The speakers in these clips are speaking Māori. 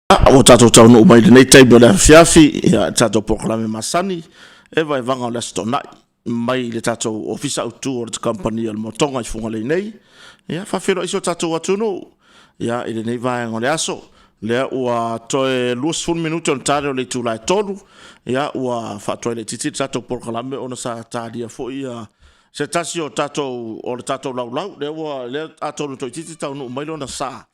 O tatou taunu mai nei taimi o le afiafi ia tatou Polokalame masani e vaevaga o le asitonaʻi mai le tatou ofisa autu o le company o le motoga i fuga leinei ia faafelo isi o tatou atunuu ia i lenei vaega o le aso lea ua toe 20 minuti ona tale o le itulae tolu ia ua faatoe le titi le tatou Polokalame ona sa talia foʻi ia se tasi o tatou o le tatou laulau lea atonu toʻititi taunuu mai lona sa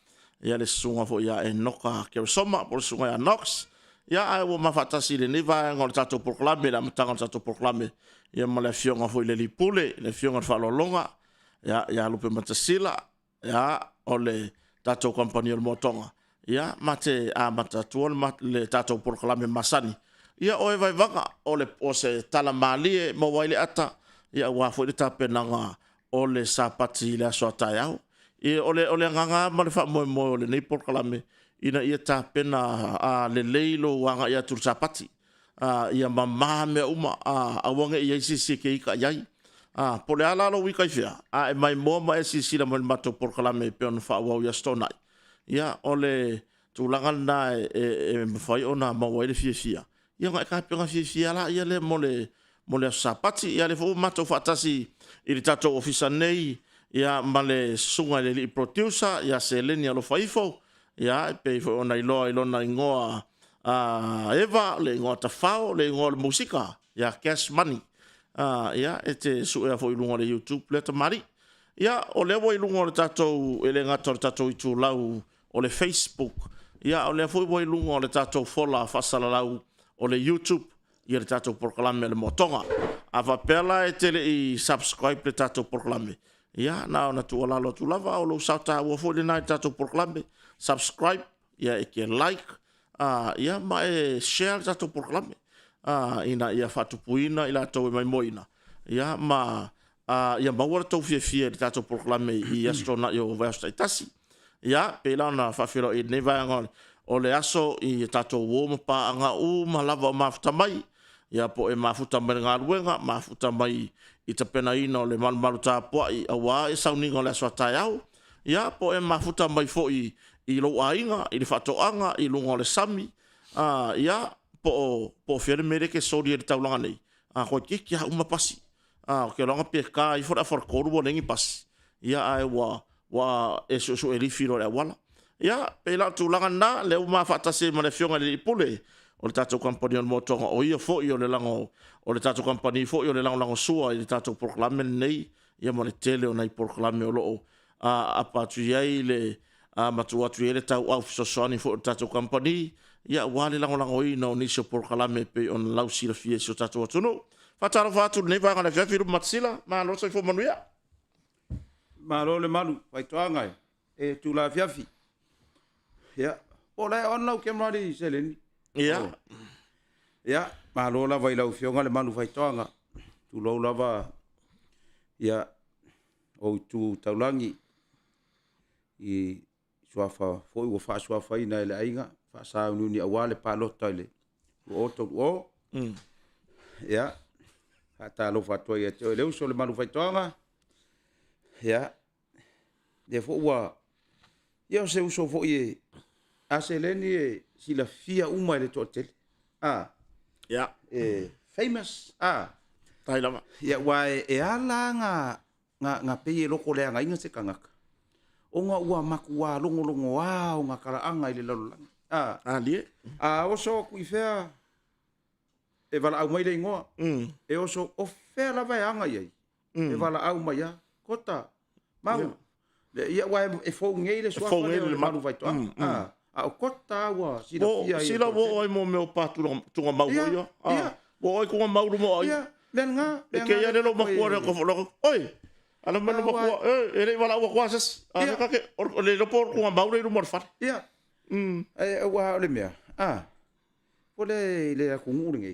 ia le sunga fo ia e noka keresoma po le sunga ia nox ia ai ua mafaatasi lenei vaega o le tatou Polokalame le amataga o le tatou Polokalame ia ma le afioga foʻi le lipule le afioga le faalologa ia lupe matasila ia o le tatou company o le motoga ia ma te amatatua le tatou Polokalame masani ia o e vaevaga o se talamalie maua ai le ata ia ua foʻi le tapenaga o le sapati i le aso ataeao e ole nganga ma le faamoemoe o lenei Polokalame ina ia tapena lelei lo uaga ia tulusapati ia mamā mea uma auaga ia isisi ke ika iai po le ala lou ika i fea e mai moa ma e sisila ma le matou Polokalame pe ona faauau ia stonaʻi ia o le tulaga lana e mafai ona maua ai le fiafia ia ga e kapega fiafia la ia le mo le aso sapati ia le foʻu matou faatasi i le tatou ofisa nei ia ma le sunga le li producer ia se leni alo faifo ia pe fo ona iloa ilona ingoa Eva le ingoa tafao le ingoa le musika ia cash money ia te su e fo ilunga le YouTube le tamari ia o le wo ilunga le tatou ele ngata le tatou itu lau o le Facebook ia o le fo ilunga le tatou fola fasala lau o le YouTube ia le tatou Polokalame le motonga ava pela e tele i subscribe le tatou Polokalame ia na ona tu ala tu lava o lo sauta o fo le night tatou Polokalame subscribe ia e ke like ia ma e share tatou Polokalame ina ia fatupuina ila to mai moina ia ma ia maua tau fia tatou Polokalame i astona yo vasta tasi ia pela na fafelo i ne vaanga o le aso i tatou wo pa anga ma lava o mafuta mai ia po e mafuta mai ngā ruenga mafuta mai i te pena ina o le malumalu tāpua i awa e sauninga o le aso ataiao ia po e mafuta mai fo i lo ainga i le whatoanga i lunga o le sami ia po whiare mere ke sori e le taulanga nei koe kiki ha uma pasi o ke longa pe ka i fora wharakoru o lengi pasi ia ai wa e so e rifiro le wala ia pe la tūlanga na le uma whatase ma le fionga le ipule o le tatou company o le motoga o ia foʻi o le lango o le tatou company foʻi o le lango sua i le tatou Polokalame nei ia mo le tele o nei Polokalame o loo apa atu ai le matu atu ai le tauau fesoasoani foʻi o le tatou company ia ua le langolangoina o nisi o Polokalame pe ona lau silafia isi o tatou atunuu faatalofa atu lenei vaga le afiafi lupu matasila malo sai fo manuia malo le malu faitoaga e tula afiafi ia o le ona lau kemari seleni ia malo lava i lau fionga le malu faitoanga tu lau lava ia o tu taulangi i suafa foi ua faasuafa ina e le aiga faasaununi aua le palota i le luoto luo ia faatalofa atu ai te o le uso le malu faitoanga ia le fo ua ia o se uso foʻi e ase leni e silafia uma i le toʻatele ia famous tai lava ia ua e ala nga pei e loko le agaiga se kagaka oga ua maku ā logologo ā o ga kalaaga i le lalolagi alie oso kuʻi fea e valaau mai le igoa e oso o fea lava e aga iai e valaau mai a kota mau ia ua e fougei le suafa le malu faitoaga o kota ua silafia sila wo ai mo me pa tunga mau yo wo ai ko mau mo ai lenga e ke ya le lo makua le ko lo oi ala me lo makua e le wala wa kwasas ka ke le lo por ko mau le mo fa ia wa le mea po le ku nguringi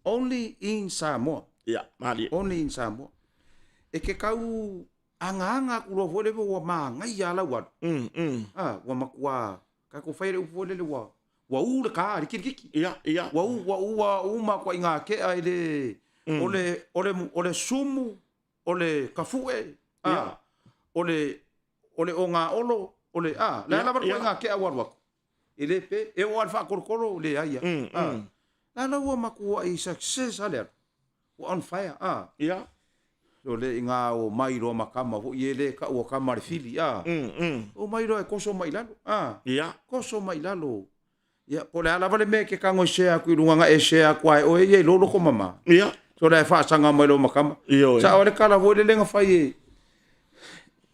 only in Samoa ia mali only in Samoa e ke kau anga ku lo vole wa ma ngai ya la wa wa makua ka ko faire upo le wa u le ka kiki ia wa ma ko inga ke ai le ole sumu ole kafue ole onga olo ole le ala ko inga ke awa wa Ele pe e o alfa korokoro le ai. Na ua makua I success ale. On fire. Ia. So le inga o mai ro makama ho ele ka o kama le fili. O mai ro e koso mai lalo. Ia. Koso mai lalo. Ia po le ala vale me ke kango share ku runga e share kwai o e lolo ko mama. Ia. So le fa sanga mai lo makama. Sa o le kala vo le lenga fai e.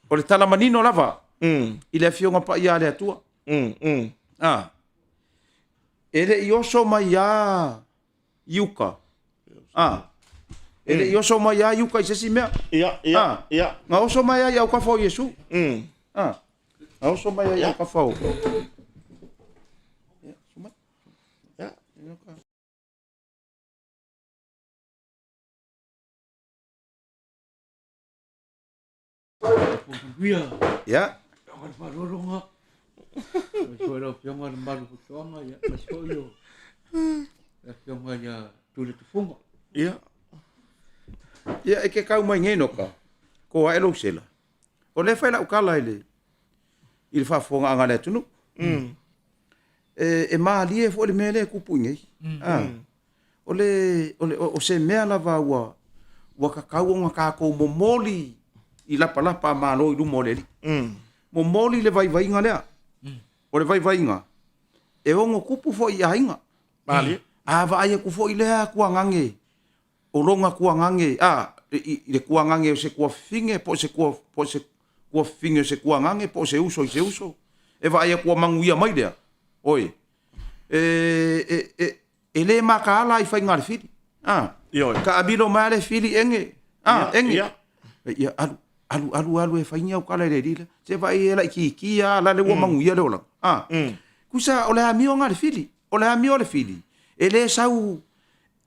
O le tala manino lava. I le fionga pa ia le atua. Ele ioso mai ia yuka. Ele ioso mai ia yuka I sesi mea. Ia. Nga oso mai ia ka fo Yesu. Nga oso mai ia ka fo. Ya. Jangan marorong ah. Suara jangan malu putuanga ya masoyo. Jangan ya tulis funga. Ia. Ia e ke kau mai ngeno ka. Ko ai lo sela. O le fai la ukala ile. Il fa fonga anga le tunu. E ma ali e fo le mele ku pungi. O se mea la va wa ka kau nga ka ko momoli. I la pala pa malo I lu moleli. Momoli le vai vai nga lea. O le vai vai nga. E ongo kupu fo I ainga. Mali. Va ai ku fo I lea kua ngange. O longa kua ngange. Le kua ngange o se kua finge po se kua finge se kua ngange po se uso I se uso. E va ai kua manguia mai lea. Oi. E le makaala I fai ngale fili. Ka abilo mai le fili enge. Enge. Ia alu e fainha o kala le dile se vai ela ki la le wo manguia le ola kusa ole amio nga le fili ole amio le fili ele sau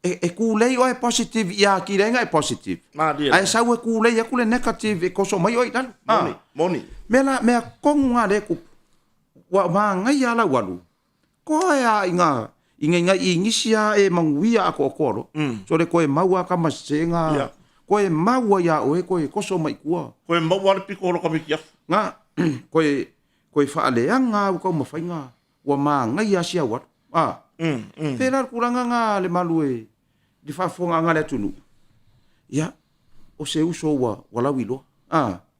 e ku lei o e positive ia ki renga e positive ai sau e ku lei ku le negative e koso mai oi dan moni me konga le ku wa manga ia la walu ko ia inga ingisia e manguia ko koro so le ko e maua ka masenga koe maua ia oe koe koso mai kua. Koe maua le piko olo kamiki afu. Nga, koe whaaleanga au kau mawhainga. Ua maa ngai asia watu. Pēra kuranga ngā le malu e. Di whafonga ngā le tunu. Ia, o se uso wa lawi loa.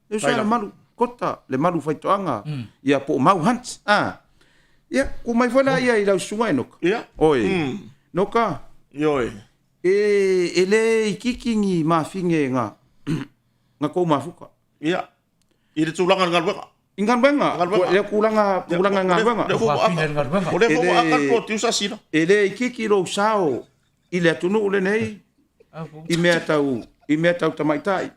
Le uso le malu kota, le malu whaitoanga. Ia po mau hans. Ia, ko mai whala ia I lau sunga e noka. Ia. Oi. Noka. Ioi. E le ikikingi mafinge nga kou mafuka. Ia. I le tūlanga ngalwenga. Ngalwenga. Le kulanga ngalwenga. Le fuku akan po tiusa sina. E le ikiki lo sao I le atunu ule nei. I mea tau tamaitai.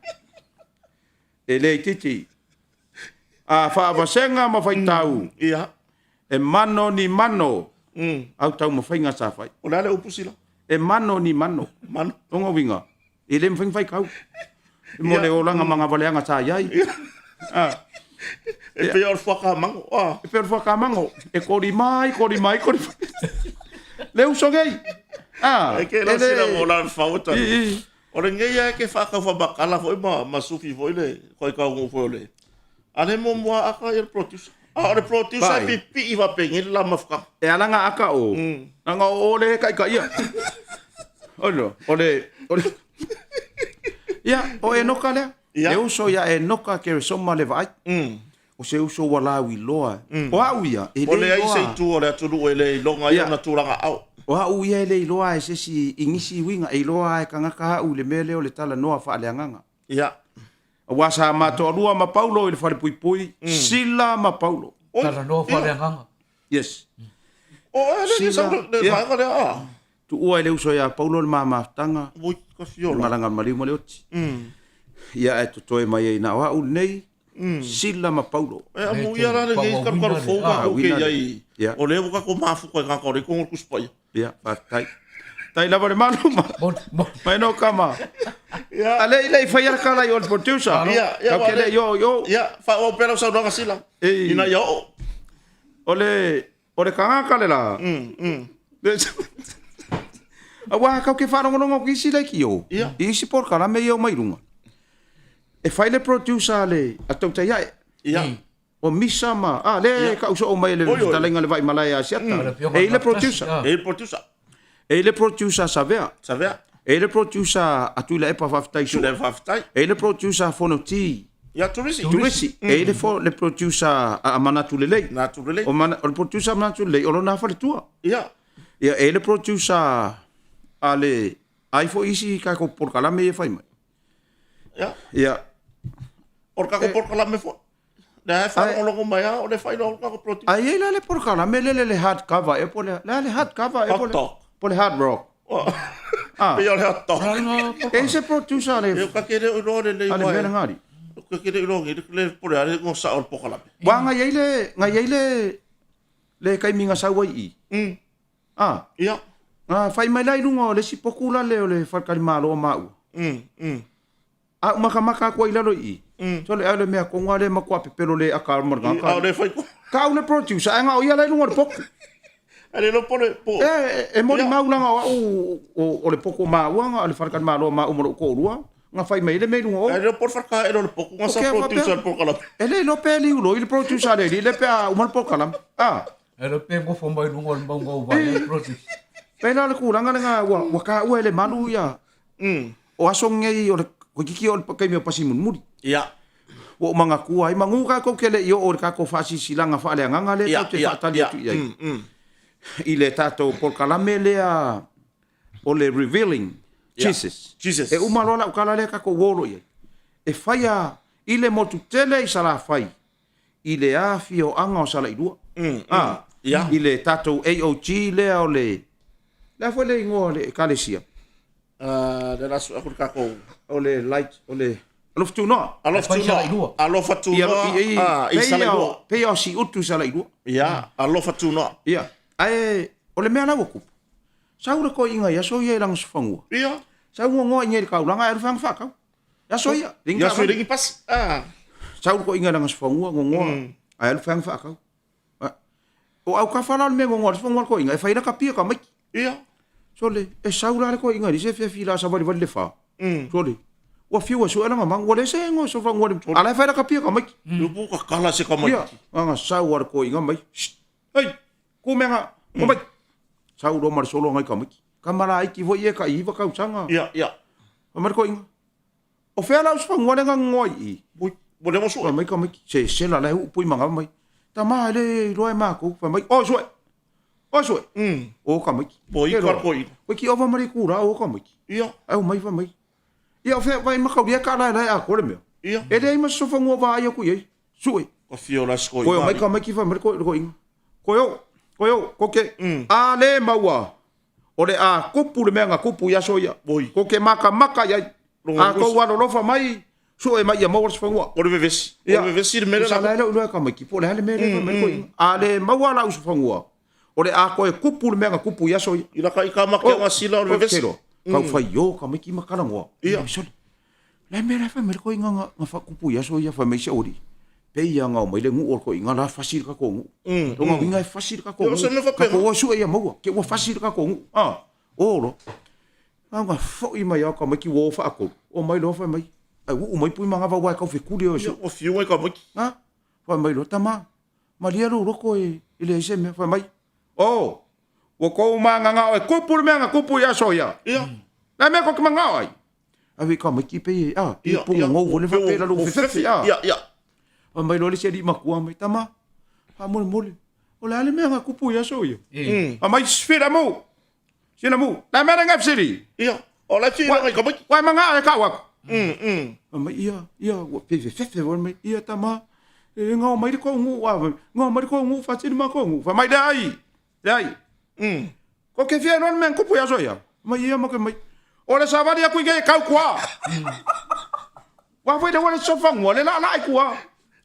E le ititi. A whaawasenga mawhaitau. Ia. E mano ni mano. Au tau mawhainga sa whai. O le upusila. E mano ni mano. Tonga winga. E le mwhingwhai kau. E mo le olanga mga waleanga sa iai. E pe or whakamango. E pe or whakamango. E kori mai. Le usongei. E ke la sila mo la whauta. O le ngeia e ke whakau whabakala foi ma sufi foi le. Koi kau ngu foi le. Ane mo mua aka I le producer. O le producer e pipi I wapengi la mafka. E alanga aka o. Nanga o le kai ia. Ole. Ia, o e noka lea. E uso ia e noka ke soma le vai. O se uso wala wi loa. O au ia. O le ai se tu o le atulu e le longa ia na tūranga au. O au ia e le loa e se si ingisi winga e loa e kangaka au le mele o le tala noa whaaleanganga. Ia. Wasa matorua ma Paulo i le whare pui pui. Sila ma Paulo. Tala noa whaaleanganga. Yes. O e le sa le vaenga le a. Tu ua e le uso ia Paulo le maafutanga. Ui, ka fiola. Ngalanga maliu ma le oti. Ia e totoe mai e na oa ul nei. Sila ma Paulo. E amu ia rane ngei karu fouga o ke iai. O le wuka ko mafuka e ngaka o le kongo kuspai. Ia, patai. Tai lava le manu ma. Mai no kama. Ale ile fai ar kala yo producer. Ia, kele yo. Ia, fa o pera sa no sila. Ina yo. Ole kanga kale la. Awa ka ke fa no ki sila ki yo. I si por kala me yo mai runga. E fai le producer le a tau tai ai. Ia. o misa ma le ka uso o mai le talenga le vai malaya siata e le producer e le producer savea e le producer atu le epa faftai su e le producer fonoti ya turisi e le producer a manatu le lei o le producer manatu le o na fale tua ya e le producer ale ai fo isi ka ko Polokalame e fai mai ya orka ko Polokalame fo da fa o logo mai o le fai no orka ko producer ai le Polokalame le hard cover e pole le hard cover e pole hard rock pe yo le hot e se producer le eu ka kere o le ale mena ngari ka kere o le pole ale ngo sa o Polokalame wa ngai le kai minga sa wai ya fai mai lai lungo le si pokula le o le falkali malo mau maka ko ila lo so le ale me ko ngale ma ko pepelo le akar morga ka le fai ka le producer nga o ia lai lungo pok ale lo pole po e mo mau langa o le poko mau nga le falkali malo mau mo ko rua nga fai mai le me lungo ale por farka e lo poko nga sa producer Polokalame ele no pe li lo il producer le pe o mo Polokalame ele pe mo fo mai lungo bongo vai producer pena le kuranga nga wa ka le malu ya o asong ngai o ko kiki o kai me pasimun muri ya o manga ku ai mangu ka ko kele yo o ka ko fasi silanga fa le nganga le te fatali tu ya ile tatou Polokalame le o le revealing Jesus e umalola o kala le ka ko wolo ye e faia ile motu tele i sala fai ile afio anga o sala idua ile tatou AOG le o le la foi le ngole kalesia de la su akul kako o le light o le alofu no alofa tu no i sala idua pe o si utu sala idua ya alofa tu no ya ai o le mena woku saura ko inga ya so ye lang sfangu ya sa ngo nge ka ulanga er fang fa ka ya so ya ringi pas saura ko inga lang sfangu ngo ai fang fa ka o au ka fala me ngo sfangu ko inga fa ina ka pia ka mai ya sole e saura ko inga se fila sa vale vale fa sole o fiu so ana mang wole se ngo so fa ngol ala fa ka pia ka mai lu bu ka kala se ka mai anga saura ko inga mai ai ku menga ko mai saura mar solo ngai ka mai kamara ai ki vo ye ka iva ka usanga ya mar ko inga o fa la so ngol nga ngoi bo de mo so mai ka mai se la la pui manga mai ta ma le roi ma ko fa mai o so o ka mai bo i ka ko i o ki ova mari kura o ka mai ya au mai fa mai ia fe vai ma ka dia ka la a ko le me ya e dei ma so fa ngo va ia ku ye sui ko fio la sko ko mai ka mai ki fa mai ko inga ko yo ko ke a le maua o le a kupu le menga kupu ya soia ko ke maka ya a ko wa lo fa mai so e mai ya mo fa ngo o le vesi de mele la la lo ka mai ki po le mele mai ko a le maua la us fa ngo o le a ko e kupu le menga kupu ya soia ila ka ma ke wa sila o le vesi ka fa yo ka mai ki makala ngo le mele fa mai ko inga fa kupu ya soia fa mai se ori pe ia nga mai le ngu ko inga la fasir ka ko ngu to nga inga fasir ka ko ka ko su ia mo ke wo fasir ka ko ngu oro nga fo i mai ka mai ki wo fa ko o mai lo fa mai ai u mai pu manga va wa ka fe ku dio o fiu mai ka mai fa mai lo tama malia ro ko ile se me fa mai wo ko manga nga ko pu manga ko pu ya so ya la me ko manga ai avi ka mai ki pe pu ngo wo le fa pe la lo fe ya mai lo le se di makua mai tama ha mole o la le menga kupu ya so yo mai sfera mo sina mo la me nga fsiri ia o la chi nga ka mai wa manga ka wa mai ia wo pe fe wo mai ia tama nga mai ko ngu wa nga mai ko ngu fa sini ma ko ngu fa mai dai ko ke fie non men kupu ya so ya mai ia ma ko mai o le sabari ku ge ka kwa wa foi de wo le sofa ngole la kwa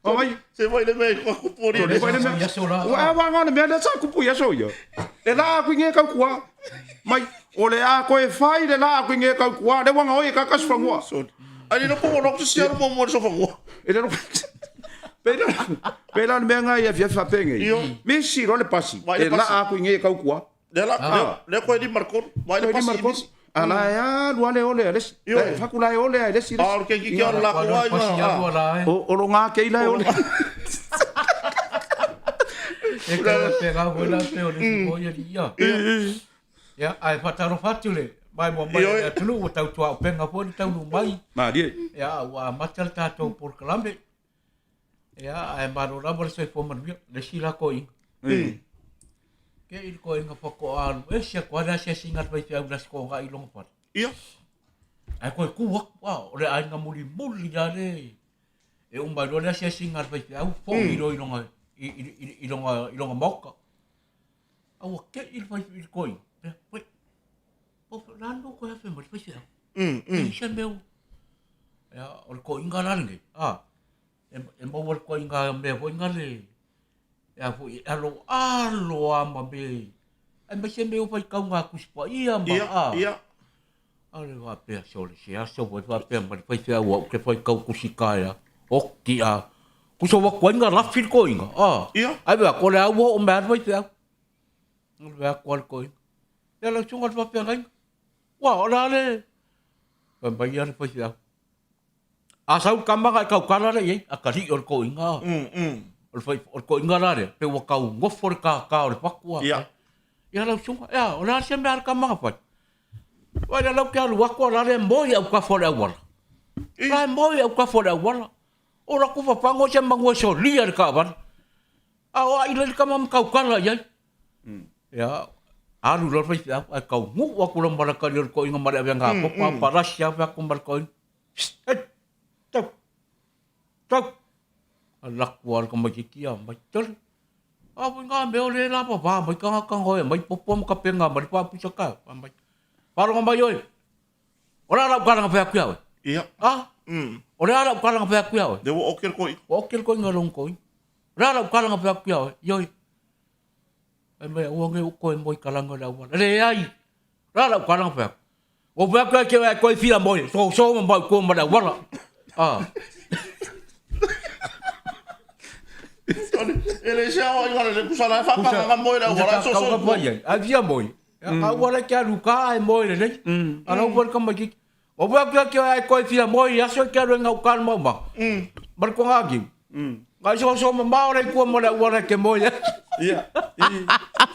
mai se vai le me ko pori le vai le me ya sola wa ngone me le sa kupu ya so yo le la ku nge ka kwa mai o le a ko e fai le la ku nge ka kwa le wanga o e ka ka so ngwa ali no po no se mo mo so ngwa e le no pela me nga ya fa penge me si ro le pasi le la a ku nge ka kwa le ko di marcor vai le pasi ala ya luale ole les fakula ole les or ke ki la ko o o lo nga ke ile ole E ka te ngā wela te o le si moia ni ia. Ia, ai whataro whatu le. Mai mo mai e tunu o tau tua o penga po ni tau nu mai. Marie. Ia, ua matal tātou Polokalame. Ia, ai maro rama le soi fōman wia. Le sila ko inga. Ke il ko inga whako alu. E sia kua na sia singat mai te au nasi ko ngā ilonga pata. Ia. Ai koe kuak, wow, o le ai ngā muli ya le. E umbai lo le sia singat mai te au fō ilo ilonga moka. Au a ke il vai il ko inga. Wait. O nando ko hafe mo fai sia. Sia meu. Ya, o ko inga lange. E mo o ko inga me ko inga le. Ya fu alo ama be. Ai me se meu fai ka nga kuspa ia ma. Ia. Ale wa pe sole sia so wa pe mo fai sia wa ke fai ka kusika ya. O ki a. Kuso wa ko inga la fil ko inga. Ia. Ai ba ko le au o me fai sia. Ngol va ko inga. Ya la chunga va pe ngai. Wa ora le. Ba ba ya fai sia. A sau kamanga ka kala le ai a kali o ko inga. O ko inga la le pe wa ka ngofo ka o le pakua. Ia. Ya la chunga ya ora se me ar kamanga fa. Wa la ka lu wa ko la le moi au ka fo le wala. La moi au ka fo le wala. Ora ku fa pango se mango so lia ka ban. A o ile ka mam ka kala ya. Ya. Alu lo fai a ka ngu wa ku lo mara ka le ko inga mara nga ko pa parasya va ku mar ko. Tau. Alak war ka makikia mai tol. A nga me o le la pa mai ka hoi mai popo ka penga mai pa pisa ka mai. Paro nga mai oi. Ora la ka nga pa ku ya. Ia. Ora la ka nga pa ku ya. De wo okel koi. Okel ko nga long ko. Ora la ka nga pa ku ya. Yoi. Ai mai o nge ko moi ka nga la wa. Le ai. Ora la ka nga pa. O pa ku ke ko fila moi. So mo ko mo la wa. Ele já olha le kusala fa pa nga moi la wala so. Avia moi. A wala ke aluka ai moi le. Ana o ka mai. O va que ai ko fia moi aso que ro nga ukal mo ba. Bar ko ngagi. Ngai so ma ora ko mo la wala ke moi. Ia.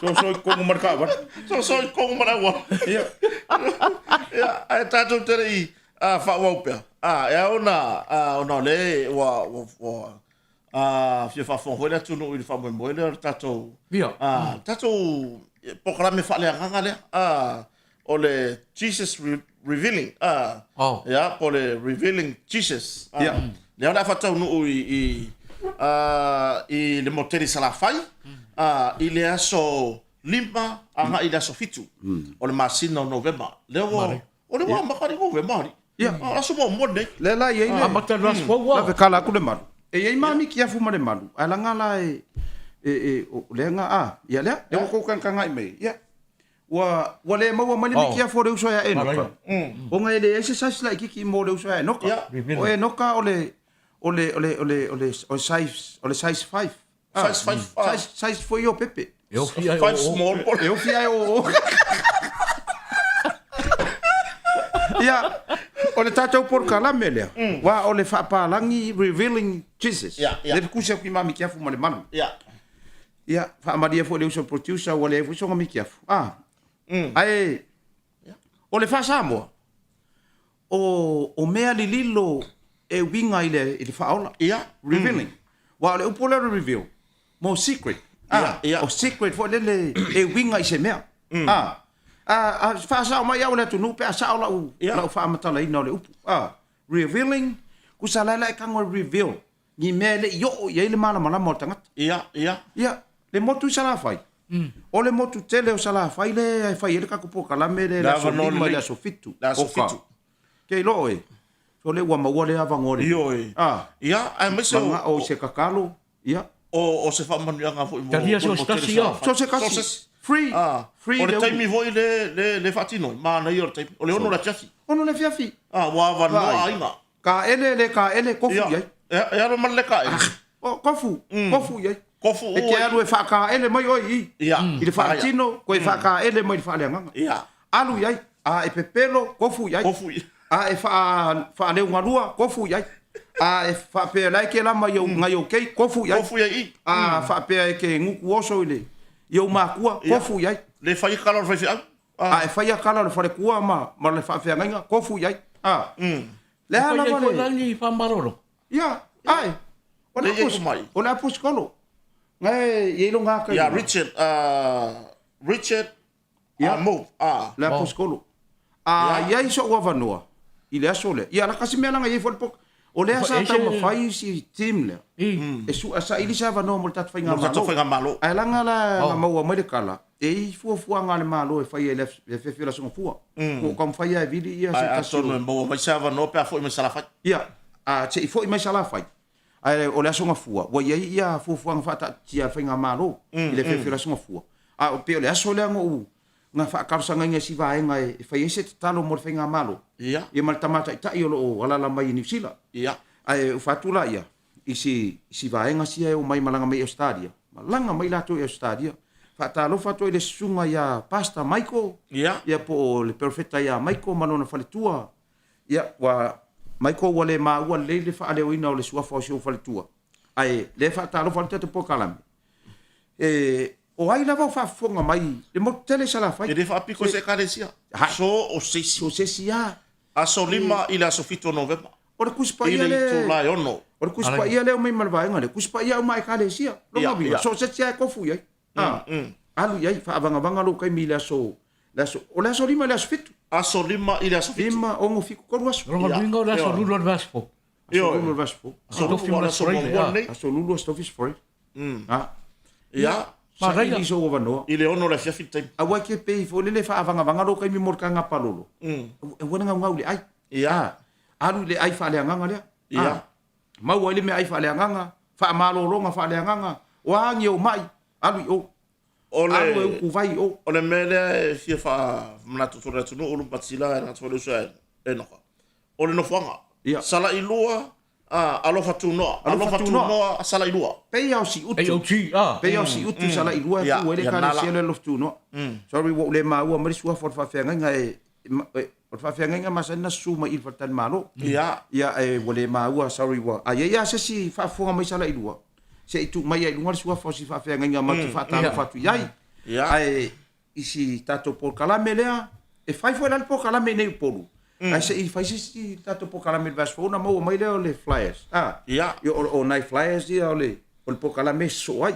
So ko mo marka ba. So ko mo la wala. Ia. Ia, ai tatou tere I fa wa pe. E ona le fia fa fon hola tu no il fa mo le tatou. Ia. Tatou Polokalame fa le nga le. O le Jesus revealing. Ya, po le revealing Jesus. Le ona fa tau no I le moteri salafai. I le aso lima anga I le aso fitu. O le masina o November. Le o le wa makari ko ve mari. Ia. Aso mo ne. Le la ye le. Mata ras fo wa. La ve kala ku le malu. E ye mami ki afu mare malu. Ala ngala le nga ia le. E ko kan ngai me. Ia. Wa le mo mani mi ki afu le uso ya eno. O nga ele exercise la ki mo le uso ya noka. O e noka o size 5. Size for your pepe. Eu fia 5 small. Eu fia o. Ia. O le tatou Polokalame lea. Wa o le whaapalangi revealing Jesus. Le kusia ki mami ki afu ma le manu. Ia. Whaamaria fo le uso producer wa le uso ngami ki afu. Ai. O le whaasamoa. O mea li lilo e winga I le whaola. Revealing. Wa o le upo le reveal. Mo secret. O secret fo le e winga I se mea. Fa sa mai au le tunu pe sa la u la fa mata la ina le upu revealing ku sa la ka ngo reveal ni me le yo ye le mala mala mo tanga Ia. le motu sa la fai o le motu tele o sa la fai le fai le ka ku Polokalame le la so lima le so fitu ke lo e so le wa ma wa le ava ngore Ia, ai me so o se kakalo ia o se fa manu nga fo Talia so stasi ya. so se kasi free o le taimi voi le fatino ma na yo taimi o le ono la chafi ono le fiafi wa va no ainga ka ele kofu ye e aro mal le ka o kofu ye kofu e ke aro e fa ka ele mai oi I le fatino ko e fa ka ele mai fa le nganga alu ye e pepelo kofu ye e fa le ngalua kofu ye e whapea lai ke lama ngai o kei, kofu iai. Kofu iai. Whapea e ke nguku oso i le. Iau mākua, kofu iai. Le whai kala o whai E whai kala le whare kua ma le whapea ngainga, kofu iai. Le ala Ko wale. langi whamaroro. Ia, ai. O le apus kolo. Ngai, iei lo ngā kai. Ya, Richard, Mo. Le apus kolo. Iai so ua vanua. I le aso le. Ia la kasi mea langa iei whalpok. O le asa tau mawhai si team le. E su asa ili sa vanua mo le tatu whainga malo. Mo le tatu whainga malo. Ai langa la maua mai le kala. E i fua ngā le malo e whai e le whewhira sunga fua. Ko kam whai e vili ia se kasi. Ai atonu e maua mai sa vanua pe a fo i mai salafai. Ia. Te i fo i mai salafai. Ai o le asunga fua. Wa iei ia fua ngā whata tia whainga malo. I le whewhira sunga fua. O pe o le aso le anga u. Ngā whaakarusanga inga si vaenga e whai ese te talo mo le whainga malo. Ia. Ia mal tamata i tai o lo alala mai i New Zealand. Ia. Ai u whatula ia. I si vaenga si e o mai malanga mai Australia. Malanga mai lato i Australia. Whatalo whato i le sunga ia pasta Michael. Ia. Ia po le perfecta ia Michael manona whaletua. Ia wa Michael wa le maua le whaale o ina o le suafa o si o whaletua. Ai le whatalo whaletua te Polokalame. O ai lava whaafonga mai, le mo tele sala fai. E le whaapiko se karesia. So o sesi. So sesi ia. Aso lima i le aso fito novemba. O le kuspa ia le. I le tūlai ono. O le kuspa ia le o mai malvaenga le. Kuspa ia o mai karesia. Longa via. So sesi ia e kofu iai. Alu iai, whaavanga lo kai mi le aso. O le aso lima le aso fitu. Aso lima i le aso fitu. Lima ongo fiku koru aso. Ronga bingo le aso lulu le vaspo. Aso lulu le vaspo. Aso lulu le vaspo. Aso lulu le vaspo. Ia. Sarai iso o vanoa. I le ono le fiafi taimi. A wai ke pei fo lele whaavanga lo kai mi morka ngā palolo. E wana ngau le ai. Ia. Alu le ai whaaleanganga lea. Ia. Mau ai le me ai whaaleanganga. Whaamalolonga whaaleanganga. O angi o mai. Alu i o. Alu e uku vai o. O le mele fia wha mnatu tore tunu ulu patsila e ngatu wale usua e noka. O le nofuanga. Sala i lua. Alofa tunoa sala i lua. Pei au si utu. Pei au si utu sala i lua e fu ele kare siele lof tunoa. Sorry wo le maua marisua for whawhenga e o whawhenga masana suma i whatan malo. Ia e wale maua sorry wa. Ia se si whafonga mai sala i lua. Se i tu mai ai lunga sua for si whawhenga matu whatalo whatu iai. Ai isi tatou Polokalame lea. E whaifo e lal Polokalame nei polu. Ai se i fai si tatou Polokalame le vasfona mau mai leo le flyers. Ia. O nai flyers dia o le Polokalame so ai.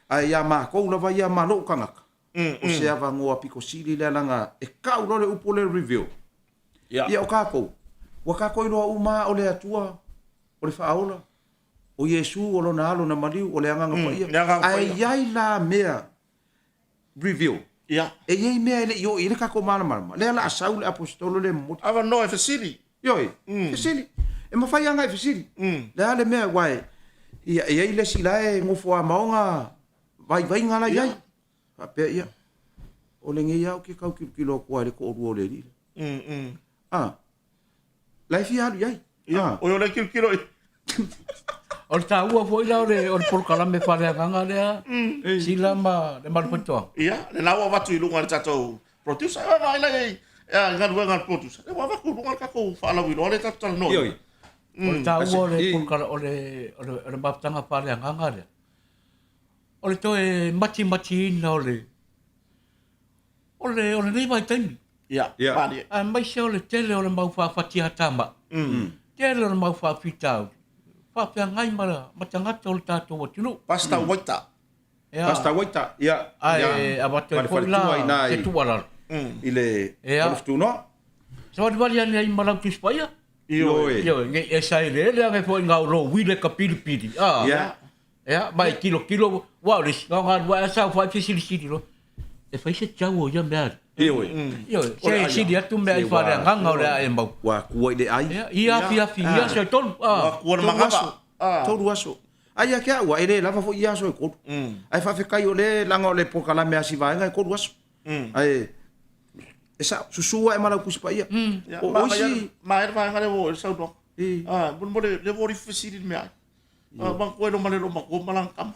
Ai ia mākou lava ia malo kangaka. O se ava ngoa piko sili le langa e kau le upo le review. Ia o kākou. Wa kākou iloa uma o le atua o le whaola. O Yesu o lo na alo na maliu o le anganga pa ia. Ai iai la mea review. Ia. E iei mea ele yo ile kako malama. Le ala asau le apostolo le mo. Ava no e fesili. Yoi. Fesili. E mawhai anga e fesili. Le ale mea wai. Ia e iei le sila e ngofo a maonga vai ngala iai. Pea ia. O le nge iau ke kau kilo kua le ko oru o le li. Lai fi alu iai. Ia. O yo le kilo. O le tāua fo ila o le Polokalame whareanganga lea. Sila ma le marupatoa. Ia. Le naua watu i lunga le tatou producer. Ia ngai lai ngā rua ngā producer. Le wawaku lunga kako whaalau ilo. Le tatou tala noi. Ioi. O le tāua o le Polokalame o le maputanga whareanganga lea. O le toe mati ina o le nei vai taimi. Ia. A mai se o le tele o le mau whaafatia tama. Tele o le mau whaafitau. Whaafiangai ma tangata o le tātou atunu. Pasta waita. Pasta waita. Ia. Ai, a watu e koi la te tuarara. I le oloftu noa. Sa wadi wali ane ai malau tispaia. Ioi. Ioi, e sa ele ane fo ngau ro wile ka pili. Ia. Ia, mai kilo. Wow, ris. Ngau ngā sa whai fisili lo. E whai se tau o ia mea. Ioi. Se sidi atu mea i whare nganga o lea e mau. Wa kua i le ai. Ia fi, ia se tonu. Wa kua na mangaba. Toru aso. Ai a kia ua ele lava fo ia aso e koru. Ai whawhekai o le langa o le Polokalame a si vaenga e koru aso. Ai, e sa susua e malau kuspa ia. O oisi. Ma e vaenga le wo e sau no. Mun mo le wo ri fasiri me ai. Bang koe no male no ma ko malang kam.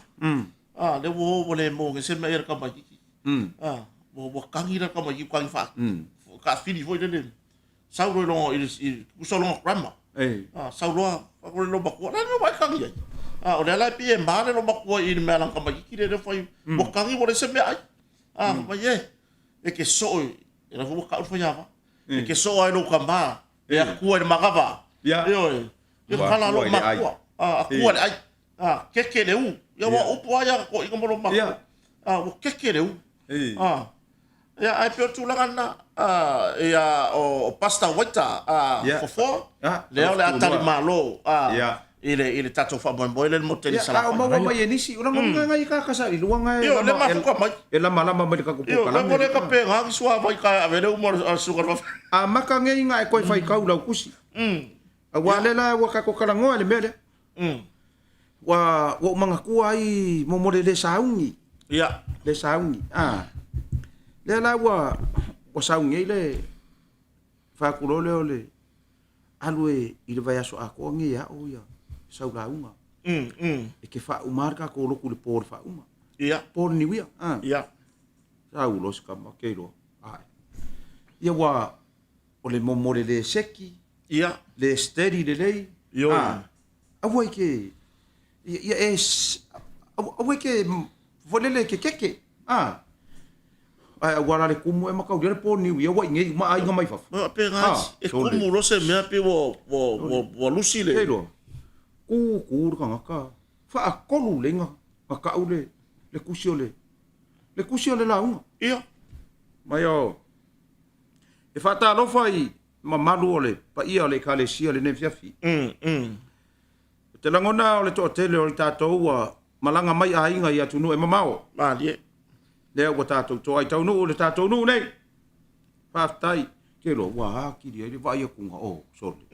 Le wo le mo ke se me era kam ai. Wo kangira kam ai kwang fa. Ka fini foi de. Sau ro i kusolo grandma. Sauloa, ko le no makua, na no mai kangi ai. O le lai pie mare no makua I me alang kamai ki le fai. Mo kangi mo le se me ai. Mai e ke so e na fu ka fa ya. E ke so ai no kama. E ku e magava. Yo. Yo kala lo makua. Ku ai. Ke le u. Ya wa upu ai ko I mo lo makua. O ke le u. Ya ai pe tu langa na ya o pasta waita fofo le le atali malo ile tatou fa bon boile mo tele sala mo mai nisi ora mo ngai ka sa I luanga yo le ma ko mai e la mala mai ka ko yo le mo le ka pe nga swa mai ka avele mo sugar maka ngai ngai ko fai ka ula kusi wa le la wa ka ko kala ngo le mele wa manga ku ai mo mo le saungi le saungi le la wa saungi le fa ku lo le alue I le vai aso a ko ngi ya o ya sau la uma e ke fa umarka ko lo ku le por fa uma por ni wia sau lo ska ma ke lo ia wa o le momore le seki le steady le lei a voi ke ia es a voi ke volele ke keke wala le kumu e makau le por ni wia wa ngai ma ai ngai fa pe nga e kumu lo se me pe wo lusi le ku ka fa akolu le nga ka ule le kusio le la unga mai o e fa ta lo fai ma malu ole pa ia le kale sia le ne fiafi te langona ole to tele ole tatou wa malanga mai ainga ia tunu e mamao le wa tatou to ai tau no le tatou no nei fa tai ke lo wa ki dia le vai ku nga sorry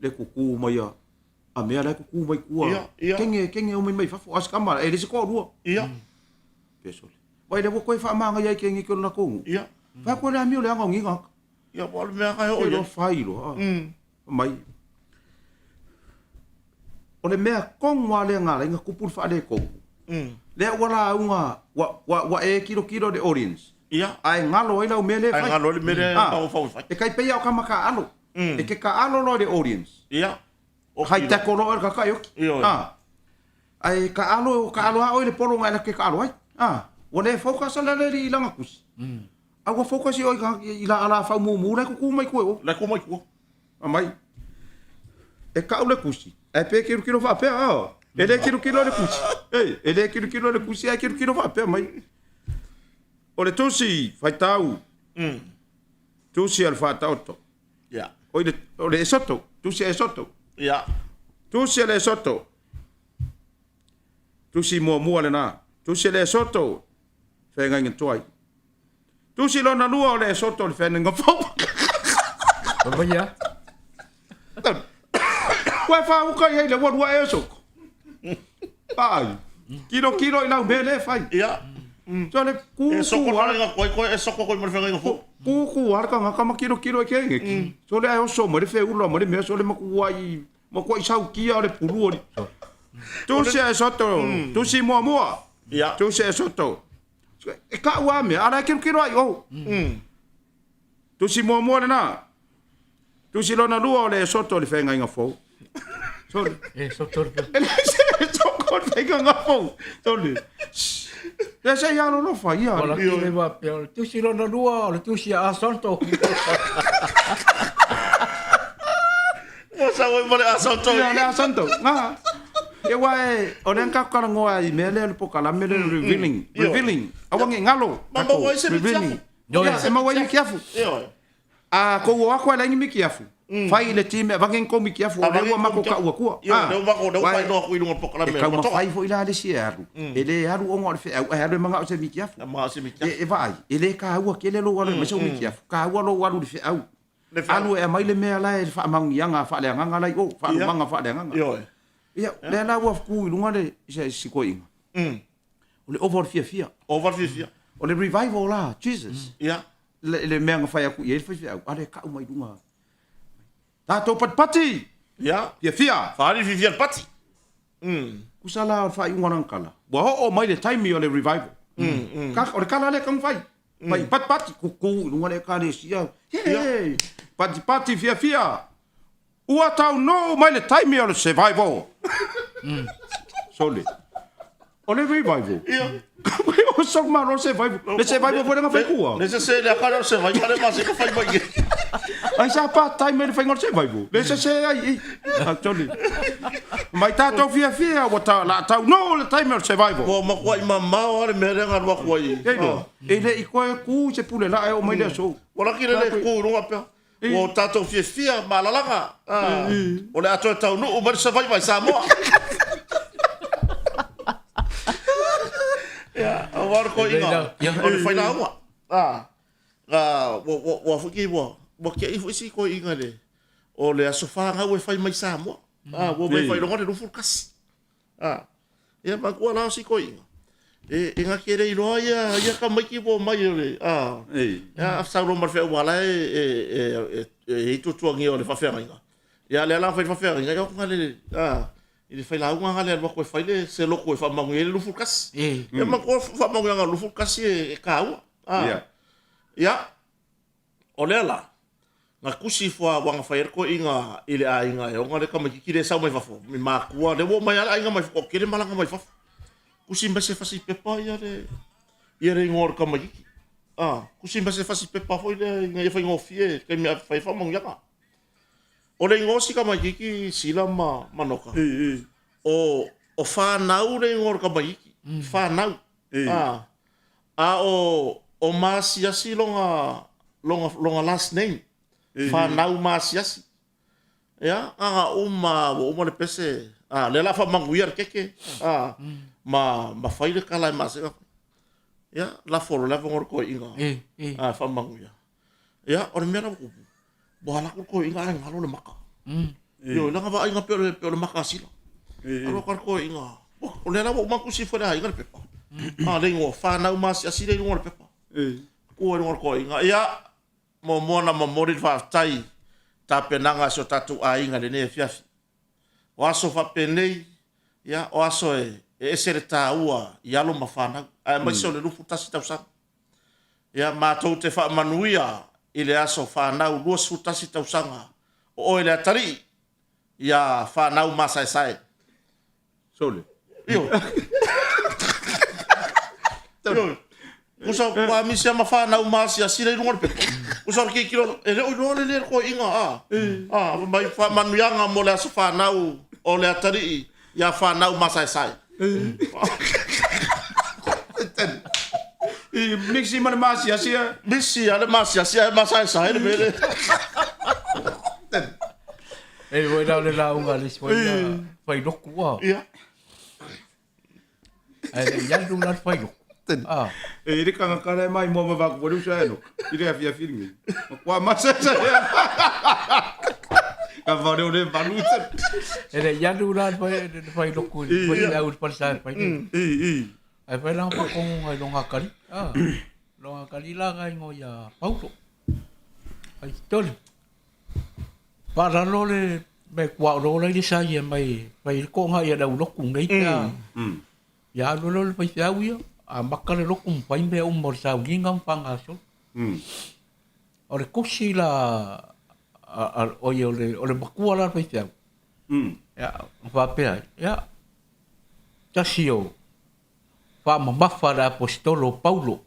le ku mai a mea le ku mai ku kenge o mai fa fo as kama e le se ko lu pesole vai le ko fa manga ia kenge ko na ko fa ko le mi le nga ngi nga po le mea ka o lo fai lo mai o le mea kong wa le nga nga ku pul fa le ko le wala unga wa e kilo de audience ai ngalo ila o mele ai ngalo le mele pa fa e kai pe ya ka maka alo e ke ka alo lo de audience o hai ta ko lo ka ka yo ai ka alo o le polo nga ke ka alo ai o le focus ala le ila nga kus a wa focus o ila ala fa mu le ku mai ko mai e ka ule kusi e pe kilo fa pe ele kilo le kusi ele kilo le kusi e kilo fa pe mai o le tosi fai tau tosi al fa tau to o le soto tosi e soto tosi le soto tosi mo le na tosi le soto fe nga ngi toai tosi lo na lua o le soto le fe nga fo ba ya wa fa u kai le wa e so pai kilo ila bele fai so le ku soko nga ko soko ko mo fe nga fo ku arka nga kama kilo ke so le ai so mo le fe ulo mo le me so le mo ko sau ki ale pulu ori tu se soto tu si mo tu se soto e ka wa me ala kilo ai tu si mo le na tu si lo na lua le soto le fe nga fo sorry soto soko le nga fo sorry ya se ya no fa ya wala ki le va pe tu si lo na lua le tu si a santo sa wo mo le asanto ya le asanto nga e wai o le ka ka ngoa I me le Polokalame le revealing awange ngalo mama wo se revealing ya e ma wai kiafu a ko wa ko la ngi kiafu fai le time vangen ko mi kiafu le wa mako ka wa ku le wa ko do fai no ku i Polokalame ka ma fai fo ila le siaru ele aru o ngol fe e aru manga o se mi kiafu e vai ele ka wa ke le lo wa me so mi kiafu ka wa lo wa lu fe au alu e mai le me ala e fa mang yanga fa le nganga lai o fa manga fa le nganga ia le la wa ku i lunga le se sikoi o le over fia o le revival la Jesus le me nga fa ya ku ye fa au ale ka mai lunga tatou pati fia fari fia pati kusala fa i ngorang kala wa o mai le time o le revival ka o le kala le kan fai mai pati ku lunga le ka le sia pati fia Ua tau no mai le taimi o le survival. Sole. O le revival. O sok maro survival. Le survival foi nga fai kua. Le se le akara se vai kare mas ka fai mai. Ai sa pa taimi le fai ngor survival. Le se ai. Actually. Mai tatou fia o tau no le taimi o survival. Ko ma ko mama o le mere nga wa ko i. Ele i koe ku se pule la o mai le so. Ora ki le ku runga pe. O tatou fia malalanga. O le atoa tau no o mar se vai vai sa mo. Ya, awar ko inga. O le fai na mo. Wa fuki wo. Wa ke i fusi ko inga le. O le asofa nga we fai mai sa mo. Wo me fai longa le furkas. Ya ma ko la si ko inga. Inga kere i roa ia ka mai ki wo mai le. Ya sa ro mar fe wala e tu ngi o le fa fe inga. Ya le la fa fe inga yo ngale. Ele fai lá uma galera vai fai le se louco vai mangu ele no furcas é uma coisa vai mangu no furcas é cau ya olha lá na kusi fo wanga fai ko inga ele a inga eu ngale kama kire sa mai fafo mi makua le wo mai ala inga mai ko kire malanga mai fafo kusi mbase fasi pepa ya le ngor kama ki kusi mbase fasi pepa foi le inga fai ngofie ke mi fai fa mangu ya o le ngosi ka mai ki sila manoka. O whanau le ngor ka mai ki. Whanau. O masiasi longa last name. Whanau masiasi. Ya, uma le pese. Le la fa manguiar keke. Ma fai le kala masi. Ya, la foro la ngor ko inga. Fa manguia. Ya, o mera ko. Bohala ko inga ngalo le maka. Yo la nga inga pe le maka sila. Alo ko inga. O le la mo maku si fora inga pepa. Le ngo fa na mas asi le ngo pepa. O ngo ko inga ya mo mona mo mori fa tai ta penanga so tatu a inga le ne fiafi. O aso fa penei ya o aso e sere ta ua ya lo mafana. Mai so le lufu tasi tausaga. Ya ma to te fa manuia ile aso whanau lua sutasi tausanga o ele atari ia whanau masai. Sole. Yo. Usa wa misia ma whanau masi asile ngor pe. Usa ki kilo ele o le ko inga mai fa manuanga mo le aso whanau o le atari ia whanau masai. Mixi mana masi asia. Mixi ale masi asia masai sai le. Voi le la unga le fai doku wa. Ya. Ya du na fai doku. Ele kanga kare mai mo va ko lu sa no. Ile afia filmi. Kwa masa sa. Ka va le balu. Ele ya du na fai doku. Foi la ur par sa fai. Ai fai lang pa kong ai longa kali. Longa kali la ga ngoya Paulo. Ai tole. Para lo le me kwa lo le sa ye mai ko nga ya da lo kung nei ta. Ya lo pa sa wi a makale lo kung pa imbe mor sa ngam panga so. Ore kusi la o le bakua la pa sa. Ya va pe ya. Tasio. Pa mamafa da apostolo Paulo.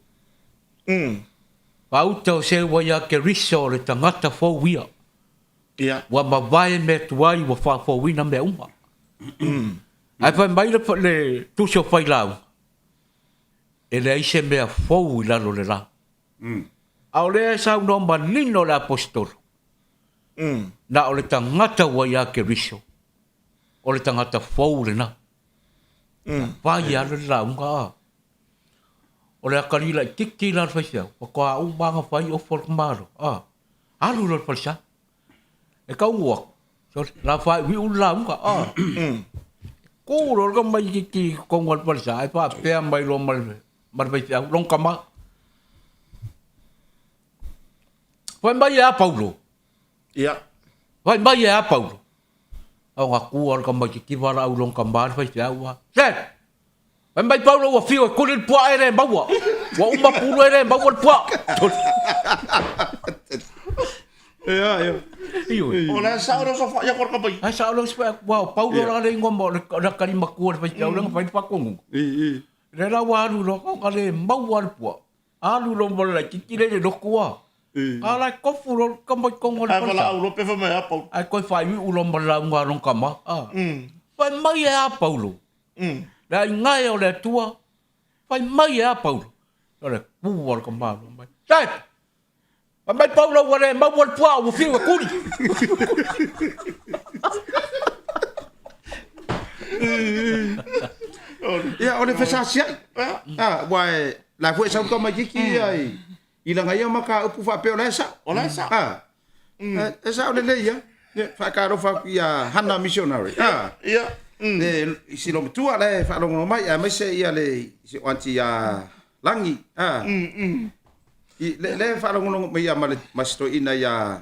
Pauta se waya ke riso le tangata fo wia. Wa mavai me tuai wa fa fo wina me uma. Ai fa mai le tu so fai lau. Ele ai se me fo la lo le la. Au le sa no manino la apostolo. Na o le tangata waya ke riso. O le tangata fo le na. Vai ala la unga. O le akari la tiki la faisa. Ko a umbanga fai o formaro. Alu lo falsa. E ka uwa. So la fai wi ula unga. Ko lo ga mai ki ko ngol falsa. Ai pa pe mai lo mar faisa long kama. Vai mai a Paulo. Ya. Vai mai a Paulo. Au aku or kamba ki wala ulong kamba fai wa. Set. Mai Paulo wa fio ko le pua ere bawa. Wa uma pulo ere bawa pua. Ya. Iyo. Ola sa ora so fa ya kor ka bai. Ai sa lo spa wow, Paulo la le ngombo le kali makua pa jau lang pa pakong. Le la wa lu lo ka le mau wa po. Alu lo mo la kikile le lokua. Ala ko fu lo ka mo ko ngol. Ala au lo pe fa me apa. Ai ko fa wi u lo mo la ngwa long kama. Pa mai a Paulo. La ngai o le tua. Pa mai a Paulo. Le pu wa ka ma lo mai. Sai. Mai Paulo wa le mau wa po u fi wa kuri. Ya, oleh fasasia. Wai, la foi sa ko mai ki ai. Ila ngai maka upu fa pe ola sa. Ola sa. Esa ole le ya. Fa ka ro fa ya hana missionary. Ia. Ne si lo tua le fa lo mai mai se ia le si wanti ya langi. Le fa lo mai ya masto ina ya.